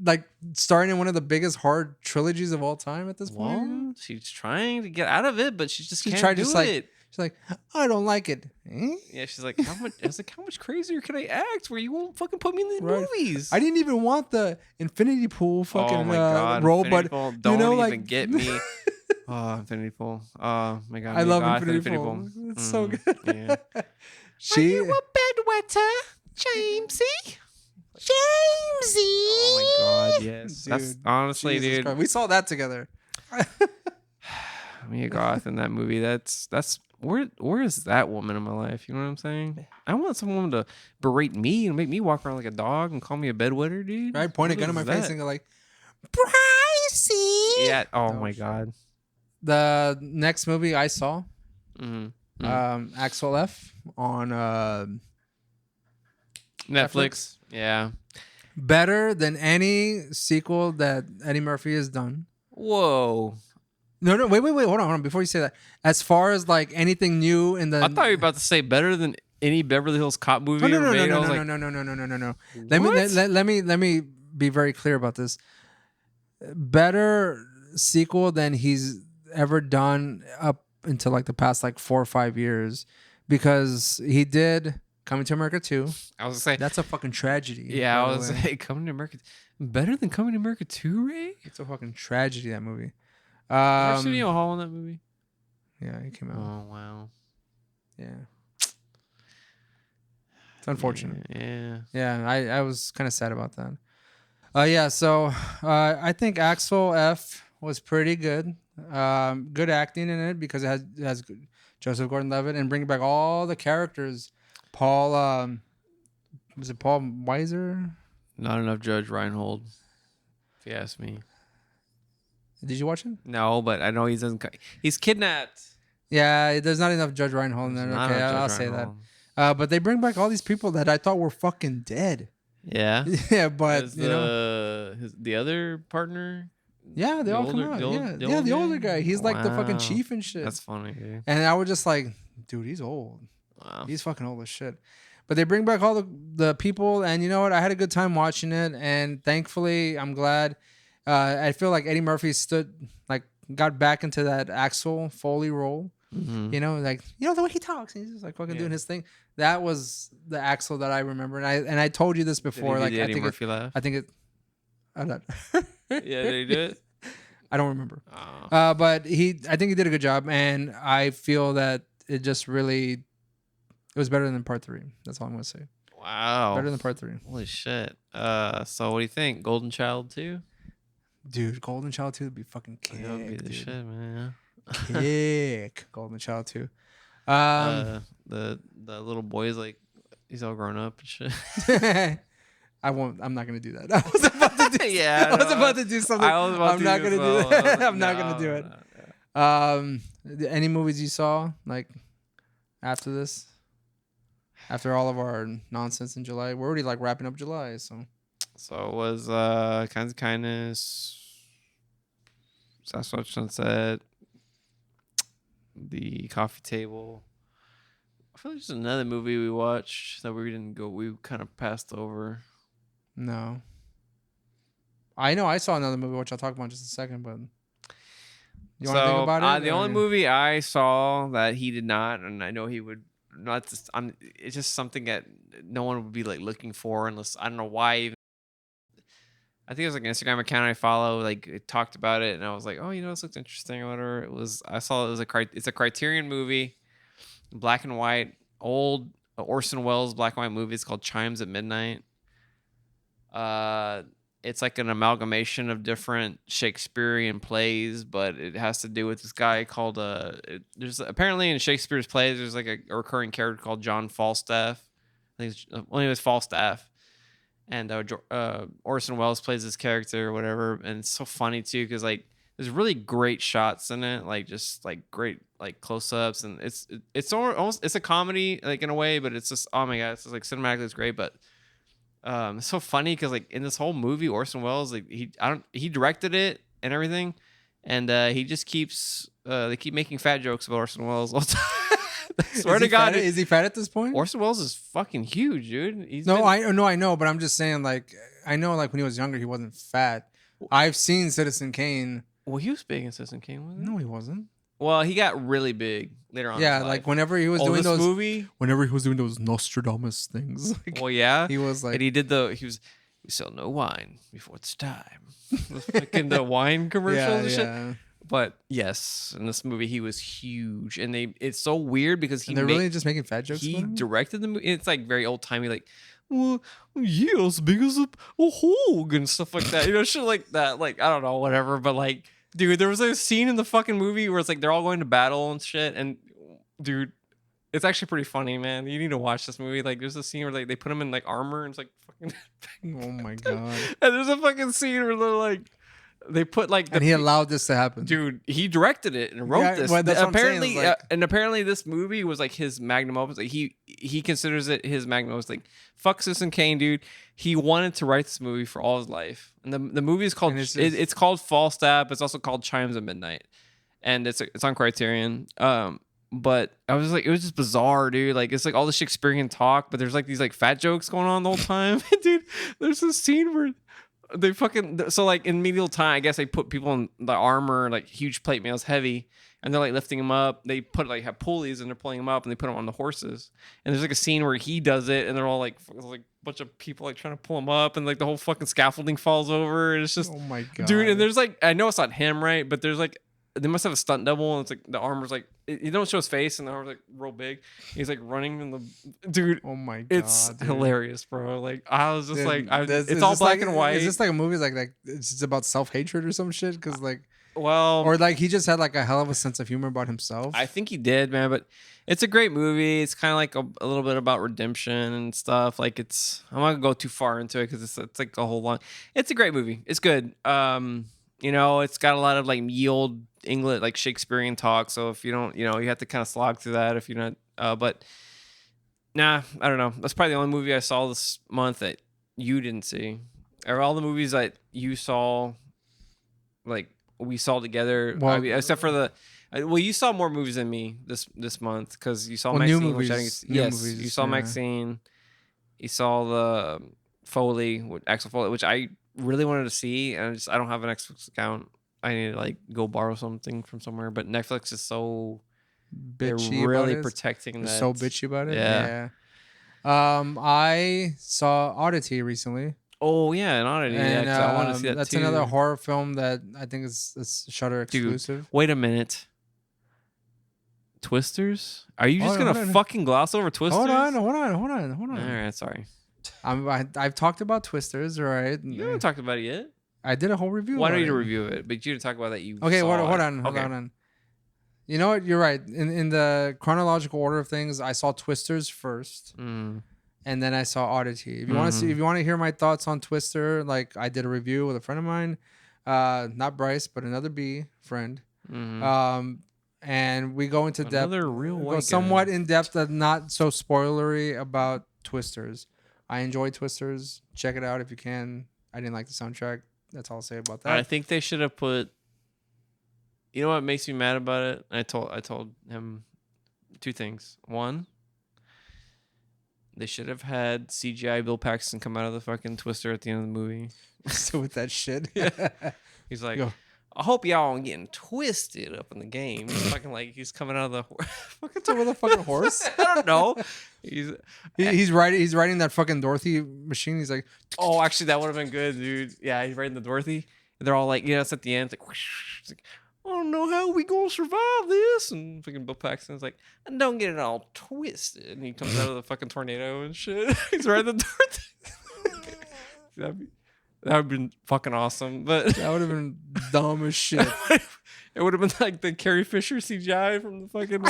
Like starring in one of the biggest horror trilogies of all time at this point. Well, she's trying to get out of it, but she just can't do it. She's like, I don't like it. Yeah, she's like, how much? I was like, how much crazier can I act where you won't fucking put me in the movies? I didn't even want the infinity pool fucking role, infinity but pool, don't even get me. Oh, Infinity Pool. Oh my god. I love Infinity Pool. It's so good. Yeah. Are you a bedwetter, Jamesy? Oh my god, yes. Dude, that's honestly, Jesus dude. Christ. We saw that together. Mia Goth in that movie. That's where is that woman in my life? You know what I'm saying? I want someone to berate me and make me walk around like a dog and call me a bedwetter, dude. Right? Point a gun in my face and go like, Pricey. Yeah. Oh my god. The next movie I saw, Axel F on Netflix. Yeah. Better than any sequel that Eddie Murphy has done. Whoa. No, wait. Hold on. Before you say that, as far as like anything new in the, I thought you were about to say better than any Beverly Hills Cop movie. No. Let me be very clear about this. Better sequel than he's ever done up until like the past like 4 or 5 years, because he did Coming to America 2. I was gonna say that's a fucking tragedy. Yeah, I was like, Coming to America, better than Coming to America 2, Ray? It's a fucking tragedy, that movie. Arsenio Hall in that movie? Yeah, he came out. Oh wow. Yeah. It's unfortunate. Yeah. I was kind of sad about that. So I think Axel F was pretty good. Good acting in it because it has Joseph Gordon-Levitt, and bringing back all the characters. Paul, was it Paul Weiser? Not enough Judge Reinhold, if you ask me. Did you watch it? No, but I know he's kidnapped. Yeah, there's not enough Judge Reinhold in there. Okay, I'll say that. But they bring back all these people that I thought were fucking dead. Yeah. Yeah, but the other partner. Yeah, they all come out. The older guy. He's like the fucking chief and shit. That's funny, dude. And I was just like, dude, he's old. Wow. He's fucking old as shit. But they bring back all the people, and you know what? I had a good time watching it, and thankfully, I'm glad. I feel like Eddie Murphy got back into that Axel Foley role. Mm-hmm. You know, like, you know, the way he talks, he's just like fucking doing his thing. That was the Axel that I remember, and I told you this before. Did Eddie Murphy laugh? I think it. I'm not. Yeah, did he do it? I don't remember. Oh. But I think he did a good job, and I feel that it just really, it was better than part 3. That's all I'm gonna say. Wow, better than part 3. Holy shit. So what do you think? Golden Child 2? Dude, Golden Child 2 would be fucking kick. That would be the shit, man. Kick. Golden Child 2. The little boy is like, he's all grown up and shit. I'm not gonna do that. I was about to do. Yeah, I was about to do something. I'm not gonna do that. I'm not gonna do it. Any movies you saw like after this? After all of our nonsense in July, we're already like wrapping up July, so. So it was Kinds of Kindness, Sasquatch Sunset, The Coffee Table. I feel like there's another movie we watched that we didn't go. We kind of passed over. No. I know I saw another movie which I'll talk about in just a second, but you want to think about it? The only movie I saw that he did not, and I know he would not. It's just something that no one would be like looking for unless I don't know why. Even I think it was like an Instagram account I follow. Like it talked about it, and I was like, oh, this looks interesting or whatever. I saw it was it's a Criterion movie, black and white, old Orson Welles black and white movie. It's called Chimes at Midnight. It's like an amalgamation of different Shakespearean plays, but it has to do with this guy called there's apparently in Shakespeare's plays there's like a recurring character called John Falstaff. I think it was Falstaff, and Orson Welles plays this character or whatever, and it's so funny too because like there's really great shots in it, like just like great like close-ups, and it's almost it's a comedy like in a way, but it's just oh my god, it's just like cinematically it's great, but. It's so funny because like in this whole movie, Orson Welles like he directed it and everything, and he just keeps they keep making fat jokes about Orson Welles all the time. I swear to God, is he fat at this point? Orson Welles is fucking huge, dude. I know, but I'm just saying like I know like when he was younger he wasn't fat. I've seen Citizen Kane. Well, he was big in Citizen Kane, wasn't he? No, he wasn't. Well, he got really big later on. Yeah, like whenever he was doing those movie, whenever he was doing those Nostradamus things. Like, well, yeah, he was like, and he did we sell no wine before it's time. Like in the wine commercials and shit. But yes, in this movie he was huge, and it's so weird because they're really just making fat jokes. He directed the movie. It's like very old timey, like. Well, yeah, as big as a hog and stuff like that. Shit like that. Like I don't know, whatever. But like. Dude, there was a scene in the fucking movie where it's like they're all going to battle and shit. And dude, it's actually pretty funty, man. You need to watch this movie. Like there's a scene where like they put him in like armor and it's like fucking. Oh my god. And there's a fucking scene where they're like they put like and he allowed this to happen. Dude, he directed it and wrote this. Well, apparently, like, and apparently this movie was like his magnum opus. Like he considers it his magnum opus. Like fuck Citizen Kane, dude. He wanted to write this movie for all his life, and the movie is called it's called Falstaff. It's also called Chimes at Midnight, and it's on Criterion. But I was like, it was just bizarre, dude. Like it's like all the Shakespearean talk, but there's like these like fat jokes going on the whole time, dude. There's this scene where. They fucking so like in medieval time, I guess they put people in the armor, like huge plate mails, heavy, and they're like lifting them up. They put like have pulleys and they're pulling them up, and they put them on the horses. And there's like a scene where he does it, and they're all like a bunch of people like trying to pull him up, and like the whole fucking scaffolding falls over. And it's just oh my god, dude. And there's like I know it's not him, right? But there's like they must have a stunt double, and it's like the armor's like you don't show his face, and the armor's like real big. He's like running in the dude. Oh my god, it's hilarious, bro. Like I was just dude, like, it's all black and white. Is this like a movie like it's just about self hatred or some shit? Because like, well, or like he just had like a hell of a sense of humor about himself. I think he did, man. But it's a great movie. It's kind of like a little bit about redemption and stuff. Like I'm not gonna go too far into it because it's like a whole long. It's a great movie. It's good. It's got a lot of like ye old English, like Shakespearean talk. So if you don't, you have to kind of slog through that if you're not. But nah, I don't know. That's probably the only movie I saw this month that you didn't see. Or all the movies that you saw, like we saw together. Well, except for you saw more movies than me this month because you saw MaXXXine, new movies, which I think movies, you saw MaXXXine. You saw the Axel Foley, which I really wanted to see, and I don't have an Netflix account. I need to like go borrow something from somewhere, but Netflix is so bitchy. They're really protecting that. So bitchy about it. Yeah. I saw Oddity recently. Oh yeah, an Oddity. And, I want to see that that's too. another horror film that I think is Shudder exclusive. Dude, wait a minute. Twisters? Are you just gonna fucking gloss over Twisters? Hold on. All right, sorry. I've talked about Twisters, right? You haven't talked about it yet. I did a whole review. Why don't you review it? But you didn't talk about that. Okay, hold on. You know what? You're right. In the chronological order of things, I saw Twisters first, and then I saw Oddity. If you want to see, if you want to hear my thoughts on Twister, like I did a review with a friend of mine, not Bryce, but another B friend. And we go into depth, somewhat in depth, not so spoilery about Twisters. I enjoy Twisters. Check it out if you can. I didn't like the soundtrack. That's all I'll say about that. I think they should have put. You know what makes me mad about it? I told him 2 things. One, they should have had CGI Bill Paxton come out of the fucking Twister at the end of the movie. So with that shit, he's like, I hope y'all aren't getting twisted up in the game. He's fucking like he's coming out of the fucking with a fucking horse. I don't know. He's riding that fucking Dorothy machine. He's like, oh, actually, that would have been good, dude. Yeah, he's riding the Dorothy. They're all like, it's at the end. It's like, whoosh. It's like, I don't know how we gonna survive this. And fucking Bill Paxton's like, and don't get it all twisted. And he comes out of the fucking tornado and shit. He's riding the Dorothy. That would have been fucking awesome, but that would have been dumb as shit. It would have been like the Carrie Fisher CGI from the fucking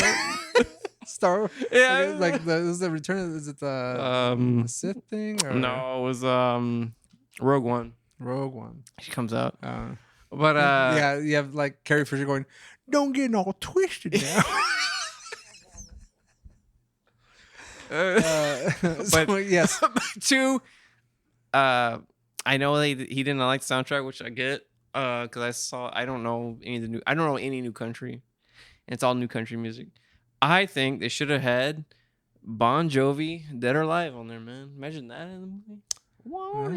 Star. Yeah, like is the Return? Is it the Sith thing? Or? No, it was Rogue One. Rogue One. She comes out. But yeah, you have like Carrie Fisher going, "Don't get all twisted now." But yes, 2. I know he didn't like the soundtrack, which I get, because I don't know any new country, and it's all new country music. I think they should have had Bon Jovi, Dead or Alive on there, man. Imagine that in the movie. Whoa,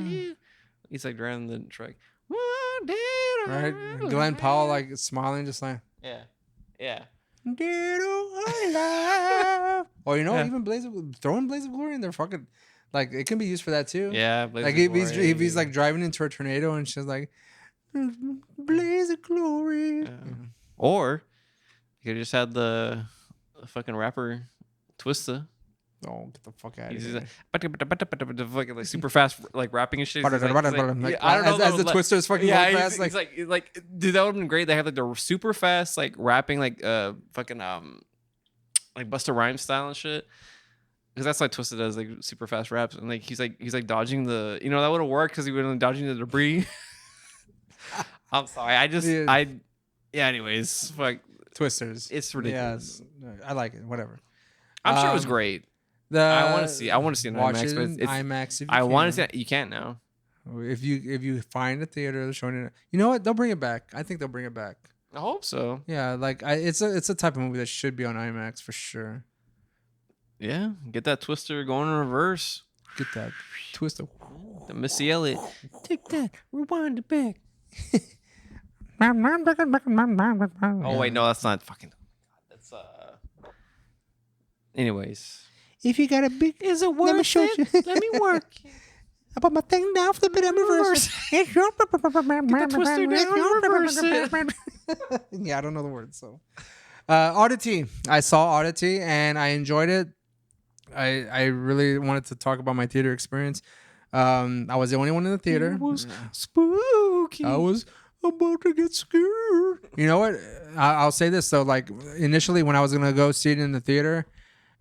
he's like driving the truck. Right, Glenn Powell like smiling, just like yeah. Dead or alive. Or even throwing Blaze of Glory in there, fucking. Like, it can be used for that, too. Yeah. Like, if he's, like, driving into a tornado and she's like, Blaze of Glory. Yeah. Or you could just had the fucking rapper Twista. Oh, get the fuck out of here. Fucking, like, super fast, like, rapping and shit. I don't know. As the Twister is fucking going fast. He's like, dude, that would have been great. They had, like, the super fast, like, rapping, like, fucking, like, Busta Rhymes style and shit. Because that's like Twisted does, like super fast raps, and like he's like dodging the, that would have worked because he would have been dodging the debris. I'm sorry, anyways, fuck Twisters. It's ridiculous. Yeah, I like it. Whatever. I'm sure it was great. I want to see an IMAX, but it's IMAX. I want to see it. You can't now. If you find a theater that's showing it, you know what? They'll bring it back. I think they'll bring it back. I hope so. Yeah, like it's a type of movie that should be on IMAX for sure. Yeah, get that Twister going in reverse. Get that Twister. The Missy Elliott. Take that. Rewind it back. Oh wait, no, that's not fucking. That's Anyways, if you got a big, is it worth let me show you. Let me work. I put my thing down, flip it, and reverse it. Get the Twister down, reverse it. Yeah, I don't know the words, so. Oddity. I saw Oddity and I enjoyed it. I really wanted to talk about my theater experience. I was the only one in the theater. It was spooky. I was about to get scared. You know what? I'll say this though. Like initially, when I was gonna go see it in the theater,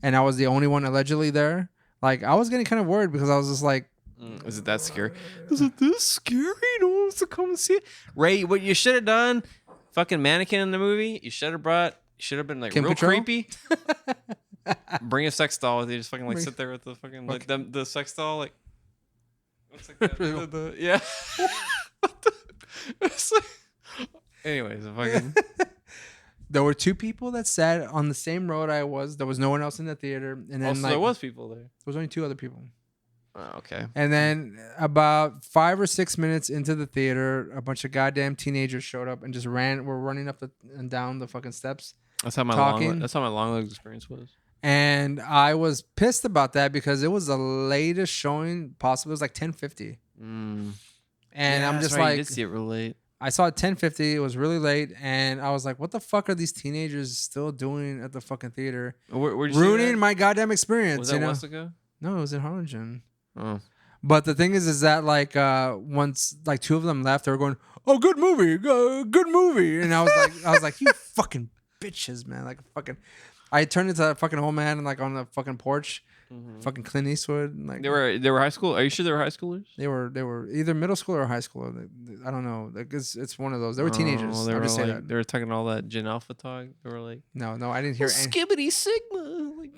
and I was the only one allegedly there, like I was getting kind of worried because I was just like, "Is it that scary? Is it this scary? No one wants to come and see it." Ray, what you should have done? Fucking mannequin in the movie. You should have been like Kim real Patrol? Creepy. Bring a sex doll with you. Just fucking like sit there with the fucking like the sex doll like. Looks like that. Yeah. It's like, anyways, fucking. There were 2 people that sat on the same road I was. There was no one else in the theater, and then there was people there. There was only 2 other people. Oh, okay. And then about 5 or 6 minutes into the theater, a bunch of goddamn teenagers showed up and just were running up and down the fucking steps. That's how my LONGLEGS experience was. And I was pissed about that because it was the latest showing possible. It was like 10:50. And I'm just like, you did see it real late. I saw it 10:50. It was really late, and I was like, "What the fuck are these teenagers still doing at the fucking theater? Ruining my goddamn experience." Was that Westaco? No, it was in Harlingen. Oh. But the thing is that like once like 2 of them left, they were going, "Oh, good movie, good movie," and I was like, "You fucking bitches, man!" Like fucking. I turned into that fucking old man and like on the fucking porch, Fucking Clint Eastwood. Like they were high school. Are you sure they were high schoolers? They were either middle school or high school. I don't know. Like it's one of those. They were teenagers. They I'll were just say like, that. they were talking all that Gen Alpha talk. They were like, no, I didn't hear any. Skibbity Sigma. Like,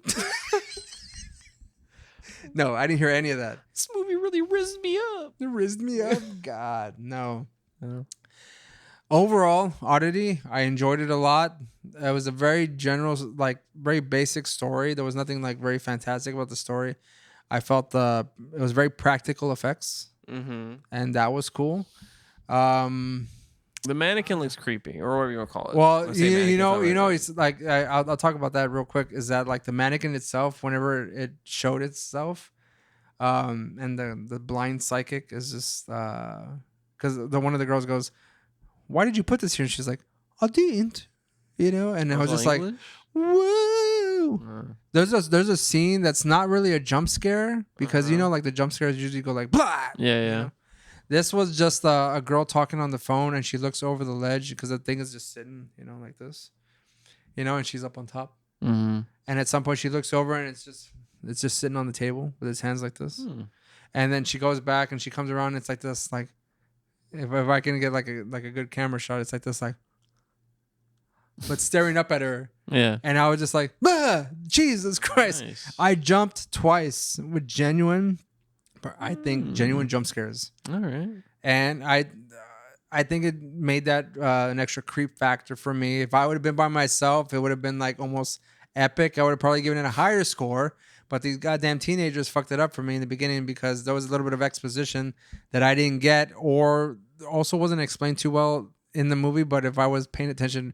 no, I didn't hear any of that. This movie really rizzed me up. It rizzed me up. God, no. Overall, Oddity, I enjoyed it a lot. It was a very general, like very basic story. There was nothing like very fantastic about the story. I felt it was very practical effects, and that was cool. The mannequin looks creepy, or whatever you want to call it. Well, you know, it's like I'll talk about that real quick. Is that like the mannequin itself? Whenever it showed itself, and the blind psychic is just because one of the girls goes, "Why did you put this here?" And she's like, "I didn't," And I was just English? Like, "Woo!" There's a scene that's not really a jump scare because like the jump scares usually go like blah. Yeah. This was just a girl talking on the phone, and she looks over the ledge because the thing is just sitting, like this, and she's up on top. And at some point, she looks over, and it's just sitting on the table with its hands like this. And then she goes back, and she comes around, and it's like this, like if I can get like a good camera shot, it's like this, like, but staring up at her. Yeah. And I was just like, Jesus Christ! Nice. I jumped twice with genuine. I think genuine jump scares. All right. And I think it made that an extra creep factor for me. If I would have been by myself, it would have been like almost epic. I would have probably given it a higher score. But these goddamn teenagers fucked it up for me in the beginning because there was a little bit of exposition that I didn't get or also wasn't explained too well in the movie. But if I was paying attention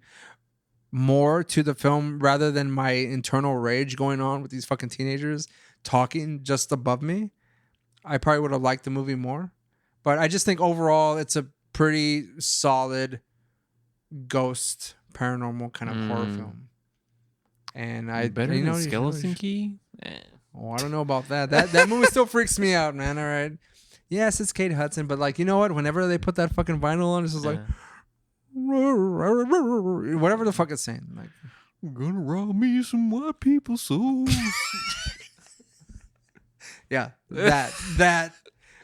more to the film rather than my internal rage going on with these fucking teenagers talking just above me, I probably would have liked the movie more. But I just think overall it's a pretty solid ghost paranormal kind of horror film. And better than Skeleton Key? Oh, I don't know about that. That movie still freaks me out, man. All right. Yes, it's Kate Hudson, but like, you know what? Whenever they put that fucking vinyl on, it's just like whatever the fuck it's saying. Like, I'm gonna rob me some white people's souls. Yeah, that.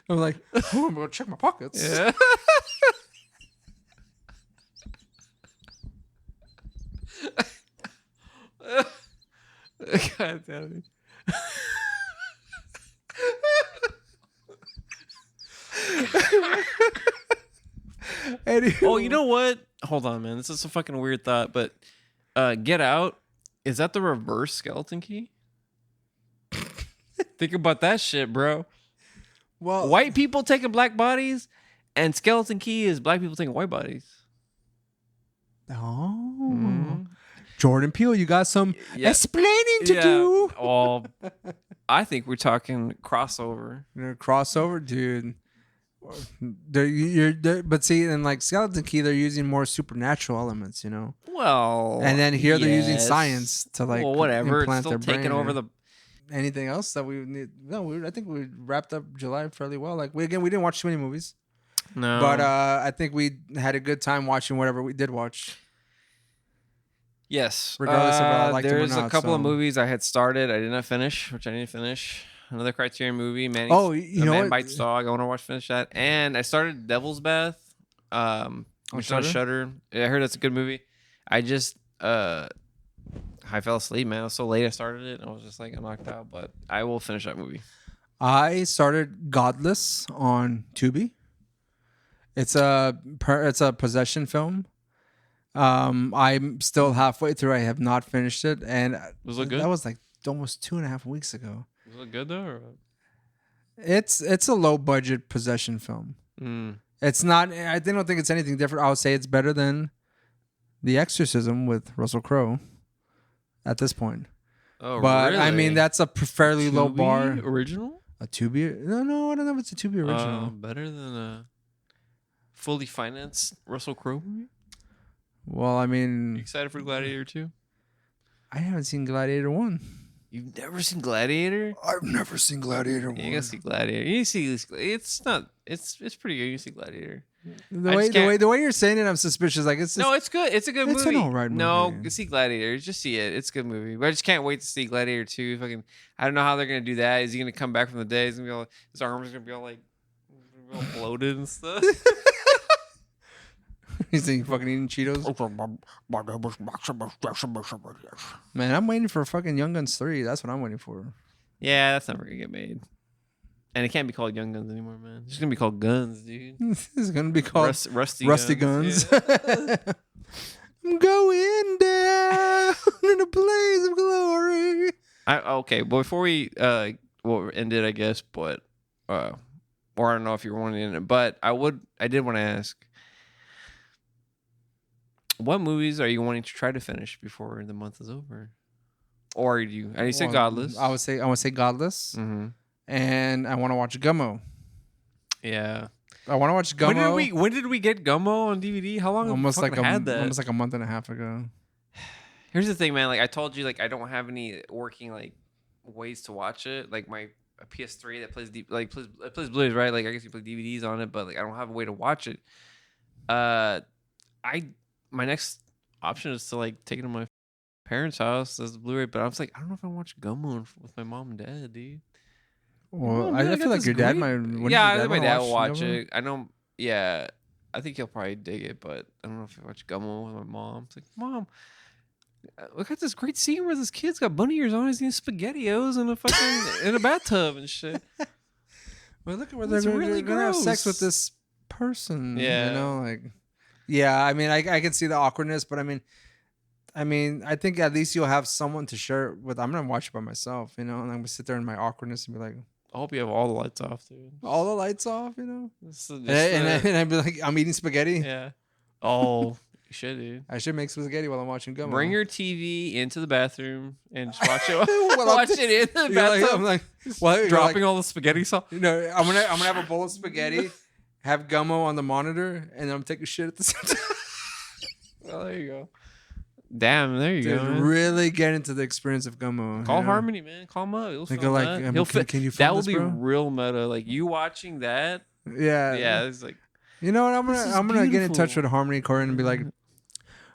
I'm like, oh, I'm gonna check my pockets. Yeah. God damn it. Oh, you know what? Hold on, man. This is a fucking weird thought, but Get Out, is that the reverse Skeleton Key? Think about that shit, bro. Well, white people taking black bodies, and Skeleton Key is black people taking white bodies. Oh, Jordan Peele, you got some explaining to do. Well, I think we're talking crossover. Crossover, dude. But see, in like Skeleton Key, they're using more supernatural elements, Well, and then here they're using science to like whatever. Implant it's still taking over the. Anything else that we need? No, I think we wrapped up July fairly well. Like we didn't watch too many movies. No, but I think we had a good time watching whatever we did watch. Yes, regardless of I liked them or not. There's a couple of movies I had started, I did not finish, which I need to finish. Another Criterion movie, Man Bites Dog. I want to finish that, and I started Devil's Bath, which is on Shudder. I heard that's a good movie. I fell asleep, man. It was so late I started it. I was just like, I'm knocked out, but I will finish that movie. I started Godless on Tubi. It's a possession film. I'm still halfway through. I have not finished it, and was it good? That was like almost 2.5 weeks ago. Was it good though? Or? It's a low budget possession film. It's not. I don't think it's anything different. I would say it's better than The Exorcism with Russell Crowe. At this point. Oh, but really? I mean, that's a fairly low bar. Original? A Tubi? No, I don't know if it's a Tubi original. Better than a fully financed Russell Crowe movie? Well, I mean... You excited for Gladiator 2? I haven't seen Gladiator 1. You've never seen Gladiator? I've never seen Gladiator 1. You gotta see Gladiator. You see, it's pretty good. You see Gladiator. The way you're saying it, I'm suspicious. Like it's just, no, it's good. It's a good movie. It's an alright movie. No, see Gladiator. Just see it. It's a good movie. But I just can't wait to see Gladiator 2. Fucking, I don't know how they're gonna do that. Is he gonna come back from the dead? He's gonna be all, his arms gonna be all like all bloated and stuff. He's fucking eating Cheetos. Man, I'm waiting for fucking Young Guns 3. That's what I'm waiting for. Yeah, that's never gonna get made. And it can't be called Young Guns anymore, man. It's just gonna be called Guns, dude. It's gonna be called Rusty Guns. Yeah. I'm going down in a blaze of glory. Okay, before we end it, I guess, but or I don't know if you're wanting to end it, but I did want to ask, what movies are you wanting to try to finish before the month is over? Or you say Godless? I want to say Godless. Mm-hmm. And I want to watch Gummo. Yeah. I want to watch Gummo. When did we get Gummo on DVD? How long almost have we had that? Almost like a month and a half ago. Here's the thing, man. Like I told you, like I don't have any working like ways to watch it. Like my PS3 that plays plays Blu-rays, right? Like I guess you play DVDs on it, but like I don't have a way to watch it. My next option is to like take it to my parents' house as a Blu-ray, but I was like, I don't know if I watch Gummo with my mom and dad, dude. Well, I feel like your dad might. Yeah, I think my dad will watch it. I know. Yeah, I think he'll probably dig it, but I don't know if I watch Gummo with my mom. It's like, Mom, look at this great scene where this kid's got bunny ears on. He's eating SpaghettiOs in a fucking in a bathtub and shit. Well, look at where they're gonna have sex with this person. Yeah, you know, like. Yeah, I mean, I can see the awkwardness, but I mean, I think at least you'll have someone to share it with. I'm gonna watch it by myself, you know, and I'm gonna sit there in my awkwardness and be like, I hope you have all the lights off, dude. All the lights off, you know. And I'd be like, I'm eating spaghetti. Yeah. Oh, you should, dude. I should make spaghetti while I'm watching Gummo. Bring your TV into the bathroom and just watch it. Watch it in the bathtub. I'm like, what? Dropping all the spaghetti sauce. You know, I'm gonna have a bowl of spaghetti, have Gummo on the monitor, and I'm taking shit at the same time. Well, there you go. Damn, there you go. Man. Really get into the experience of Gummo. Call Harmony, man. Call him up. He'll film like, that. He'll fit. Can you film that will this, be bro? real meta. Like you watching that. Yeah. Yeah. It's like, you know what? I'm gonna get in touch with Harmony Korine and be like,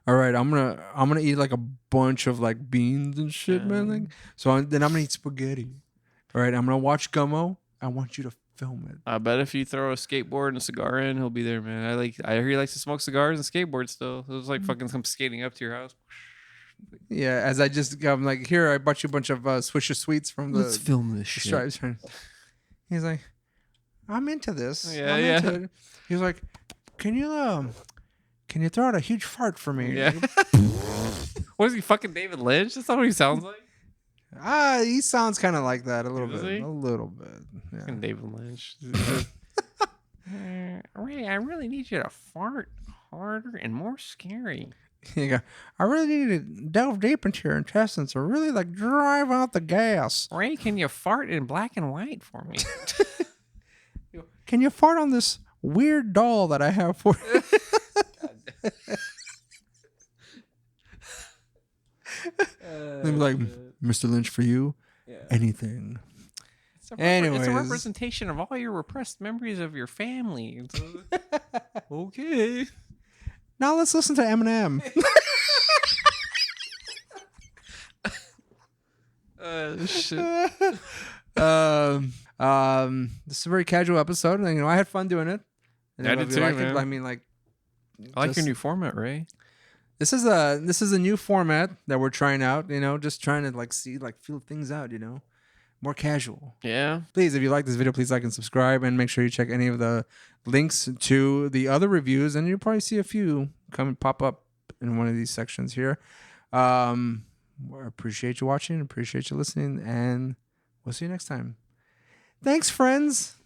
all right, I'm gonna eat like a bunch of like beans and shit, man. Like, so then I'm gonna eat spaghetti. All right, I'm gonna watch Gummo. I want you to film it. I bet if you throw a skateboard and a cigar in, he'll be there, man. I hear he likes to smoke cigars and skateboard still. It was like fucking come skating up to your house. Yeah, as I'm like, here, I bought you a bunch of Swisher Sweets from the. Let's film this shit. He's like, I'm into this. Yeah, into it. He's like, can you throw out a huge fart for me? Yeah. What is he, fucking David Lynch? That's not what he sounds like. He sounds kind of like that a little bit. He? A little bit. Yeah. Fucking David Lynch. Ray, I really need you to fart harder and more scary. You go, I really need to delve deep into your intestines or really like drive out the gas. Ray, can you fart in black and white for me? Can you fart on this weird doll that I have for you? They'd be like, Mr. Lynch, for you, anything. It's a representation of all your repressed memories of your family. Okay. Now let's listen to Eminem. Shit. This is a very casual episode. And, I had fun doing it. I did too, man. I mean, like, I like your new format, Ray. This is a new format that we're trying out. Just trying to like see, like, feel things out. More casual. Yeah. Please, if you like this video, please like and subscribe, and make sure you check any of the links to the other reviews, and you'll probably see a few pop up in one of these sections here. I appreciate you watching, appreciate you listening, and we'll see you next time. Thanks, friends.